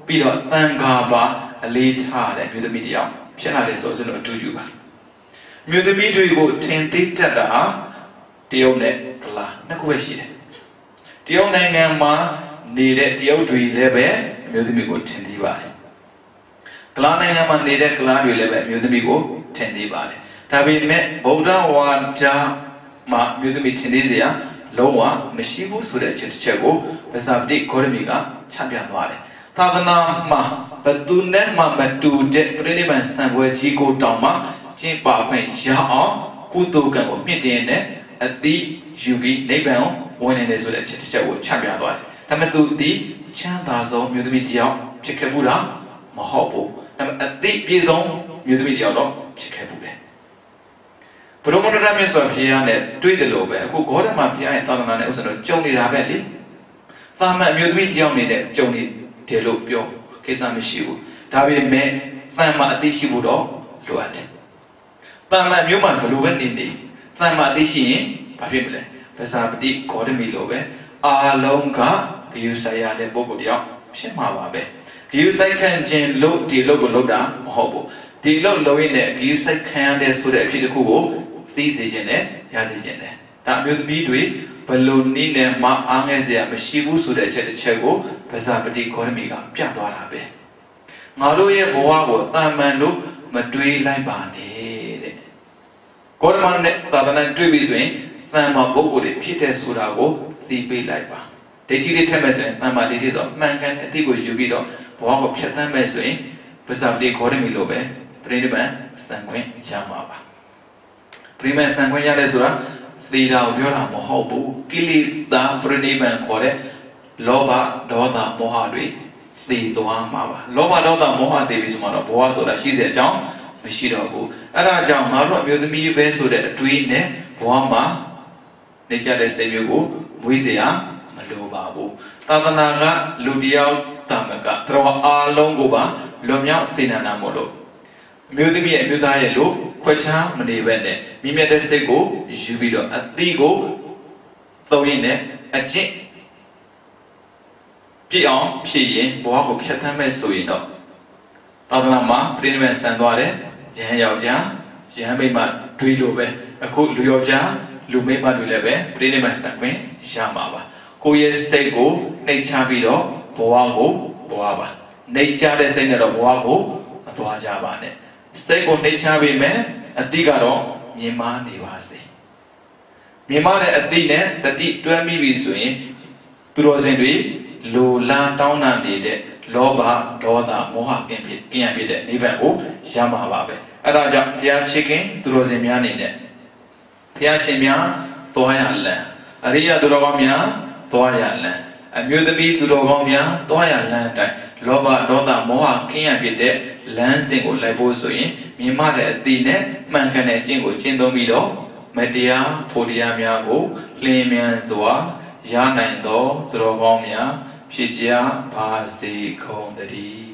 ပြီးတော့သံဃာပါအလေးထားတဲ့မျိုးသမီးတယောက်ဖြစ်လာတယ်ဆိုတော့ကျွန်တော်အတူယူပါမျိုးသမီးတွေကိုထင်သေးတတ်တာဟာတရုတ်နဲ့ကလာနှစ်ခုပဲရှိတယ်တရုတ်နိုင်ငံမှာနေတဲ့တရုတ်တွေလည်းပဲမျိုးသမီးကိုထင်သေးပါတယ်ကလာနိုင်ငံမှာနေတဲ့ကလာတွေလည်းပဲမျိုးသမီးကိုထင်သေးပါတယ်ဒါပေမဲ့ဗုဒ္ဓဝါဒမှာမျိုးသမီးထင်သေးစရာလုံးဝမရှိဘူးဆိုတဲ့အချက်တစ်ချက်ကိုပစာပတိဂေါတမီကချပြသွားတယ်သာသနာမှာဘသူနဲ့မှမတူတဲ့ပြိဋိဘံစံပွဲကြီးကိုတောင်မှကျင့်ပါခွင့်ရအောင်ကုသိုလ်ကံကိုမြင့်တင်တဲ့အသည့်ယူပြီးနိဗ္ဗာန်ကိုဝင်နေတယ်ဆိုတဲ့အချက်တစ်ချက်ကိုချပြသွားတယ်ဒါပေမဲ့သူဒီချမ်းသာဆုံးမျိုးသမီးတယောက်ဖြစ်ခဲ့ဘူးလားမဟုတ်ဘူးဒါပေမဲ့အသည့်ပြည့်စုံမျိုးသမီးတယောက်တော့ဖြစ်ခဲ့ဘူးလေဘုရားမန္တရမြတ်စွာဘုရားနဲ့တွေ့တယ်လို့ပဲအခုဂေါတမဘုရားရဲ့သာသနာနဲ့ဥစ္စာတို့ကြုံနေတာပဲလေသာမန်အမျိုးသမီးတယောက်နေတဲ့ကြုံနေတယ်လို့ပြောကိစ္စမရှိဘူးဒါပေမဲ့သံမာအသိရှိဖို့တော့လိုအပ်တယ်သံမာမျိုးမှဘယ်လိုပဲနေသံမာအသိရှိရင်ဘာဖြစ်မလဲပစာပတိဂေါတမီလိုပဲအာလုံးကဂယုဆိုင်ရတဲ့ပုဂ္ဂိုလ်တယောက်ဖြစ်မှာပါပဲဂယုဆိုင်ခံခြင်းလို့ဒီလို့ကိုလုပ်တာမဟုတ်ဘူးဒီလို့လုံးရင်းနဲ့ဂယုဆိုင်ခံရတဲ့ဆိုတဲ့အဖြစ်တစ်ခုကိုသိစေခြင်းနဲ့ရစေခြင်းနဲ့ဒါအမျိုးသမီးတွေဘလို့နည်းနဲ့မှအားငယ်စရာမရှိဘူးဆိုတဲ့အချက်တစ်ချက်ကိုပစာပတိဂေါတမီကပြသွားတာပဲငါတို့ရဲ့ဘဝကိုသာမန်လို့မတွေးလိုက်ပါနဲ့တဲ့ဂေါတမနဲ့သာသနာတွေ့ပြီဆိုရင်သံမာပုဂ္ဂိုလ်တွေဖြစ်တဲ့ဆိုတာကိုသိပေးလိုက်ပါဒိဋ္ဌိလေးထက်မဲ့ဆိုရင်သံမာဒိဋ္ဌိဆိုမှန်ကန်တဲ့အသိကိုယူပြီးတော့ဘဝကိုဖြတ်သန်းမဲ့ဆိုရင်ပစာပတိဂေါတမီလိုပဲပြိဋိဘံစံခွင့်ရမှာပါပြိဋိဘံစံခွင့်ရတယ်ဆိုတာ သေတာကိုပြောတာမဟုတ်ဘူးကိလေသာပြိနိဗ္ဗာန်ခေါ်တဲ့လောဘဒေါသမောဟတွေသေသွားမှာပါလောဘဒေါသမောဟသေပြီဆိုမှတော့ဘဝဆိုတာရှိစေအကြောင်းမရှိတော့ဘူးအဲ့ဒါကြောင့်ငါတို့အမျိုးသမီးပဲဆိုတဲ့အတွေးနဲ့ဘဝမှာနေကြတဲ့စိတ်မျိုးကိုမွေးเสียမလိုပါဘူးသာသနာကလူတယောက်တာမကတော်အားလုံးကိုပါလွန်မြောက်စေနနာမို့လို့အမျိုးသမီးရဲ့အမျိုးသားရဲ့လို့ခွဲခြားမနေပဲနဲ့မြင့်မြတ်တဲ့စိတ်ကိုယူပြီးတော့အသီးကိုသုံးရင်းနဲ့အကျင့်ပြည့်အောင်ဖြည့်ရင်ဘဝကိုဖြတ်သန်းမဲ့ဆိုရင်တော့သာသနာမှာပြိဋိဘံဆန်သွားတဲ့ယဟန်ယောက်ျားယဟန်မိန်းမတွေးလို့ပဲအခုလူယောက်ျားလူမိန်းမတွေလည်းပဲပြိဋိဘံဆန်ခွင့်ရမှာပါကိုယ့်ရဲ့စိတ်ကိုနှိမ်ချပြီးတော့ဘဝကိုဘဝပါနှိမ်ချတဲ့စိတ်နဲ့တော့ဘဝကိုမသွားကြပါနဲ့စိတ်ကိုနှိမ်ချပြီးမယ်အတိကတော့မြင်မာနေပါစေမြင်မာတဲ့အတိနဲ့တတိတွဲမိပြီဆိုရင်သူတော်စင်တွေလူလာတောင်းတနေတဲ့လောဘဒေါသမောဟကင်းရဖြစ်တဲ့နိဗ္ဗာန်ကိုရမှာပါပဲအဲ့ဒါကြောင့်တရားချစ်ခင်သူတော်စင်များအနေနဲ့ဘုရားရှင်များသွားရလံအရိယသူတော်ကောင်းများသွားရလံအမျိုးသမီးသူတော်ကောင်းများသွားရလံအတိုင်းလောဘဒေါသမောဟကင်းရဖြစ်တဲ့လမ်းစဉ်ကိုလိုက်ဖို့ဆိုရင်မြင်မတဲ့အတိနဲ့မှန်ကန်တဲ့အကျင့်ကိုကျင့်သုံးပြီးတော့မတရားဖို့တရားများကိုလင်းမြန်စွာရနိုင်သောသူတော်ကောင်းများဖြစ်ကြပါစေကုန်သတည်း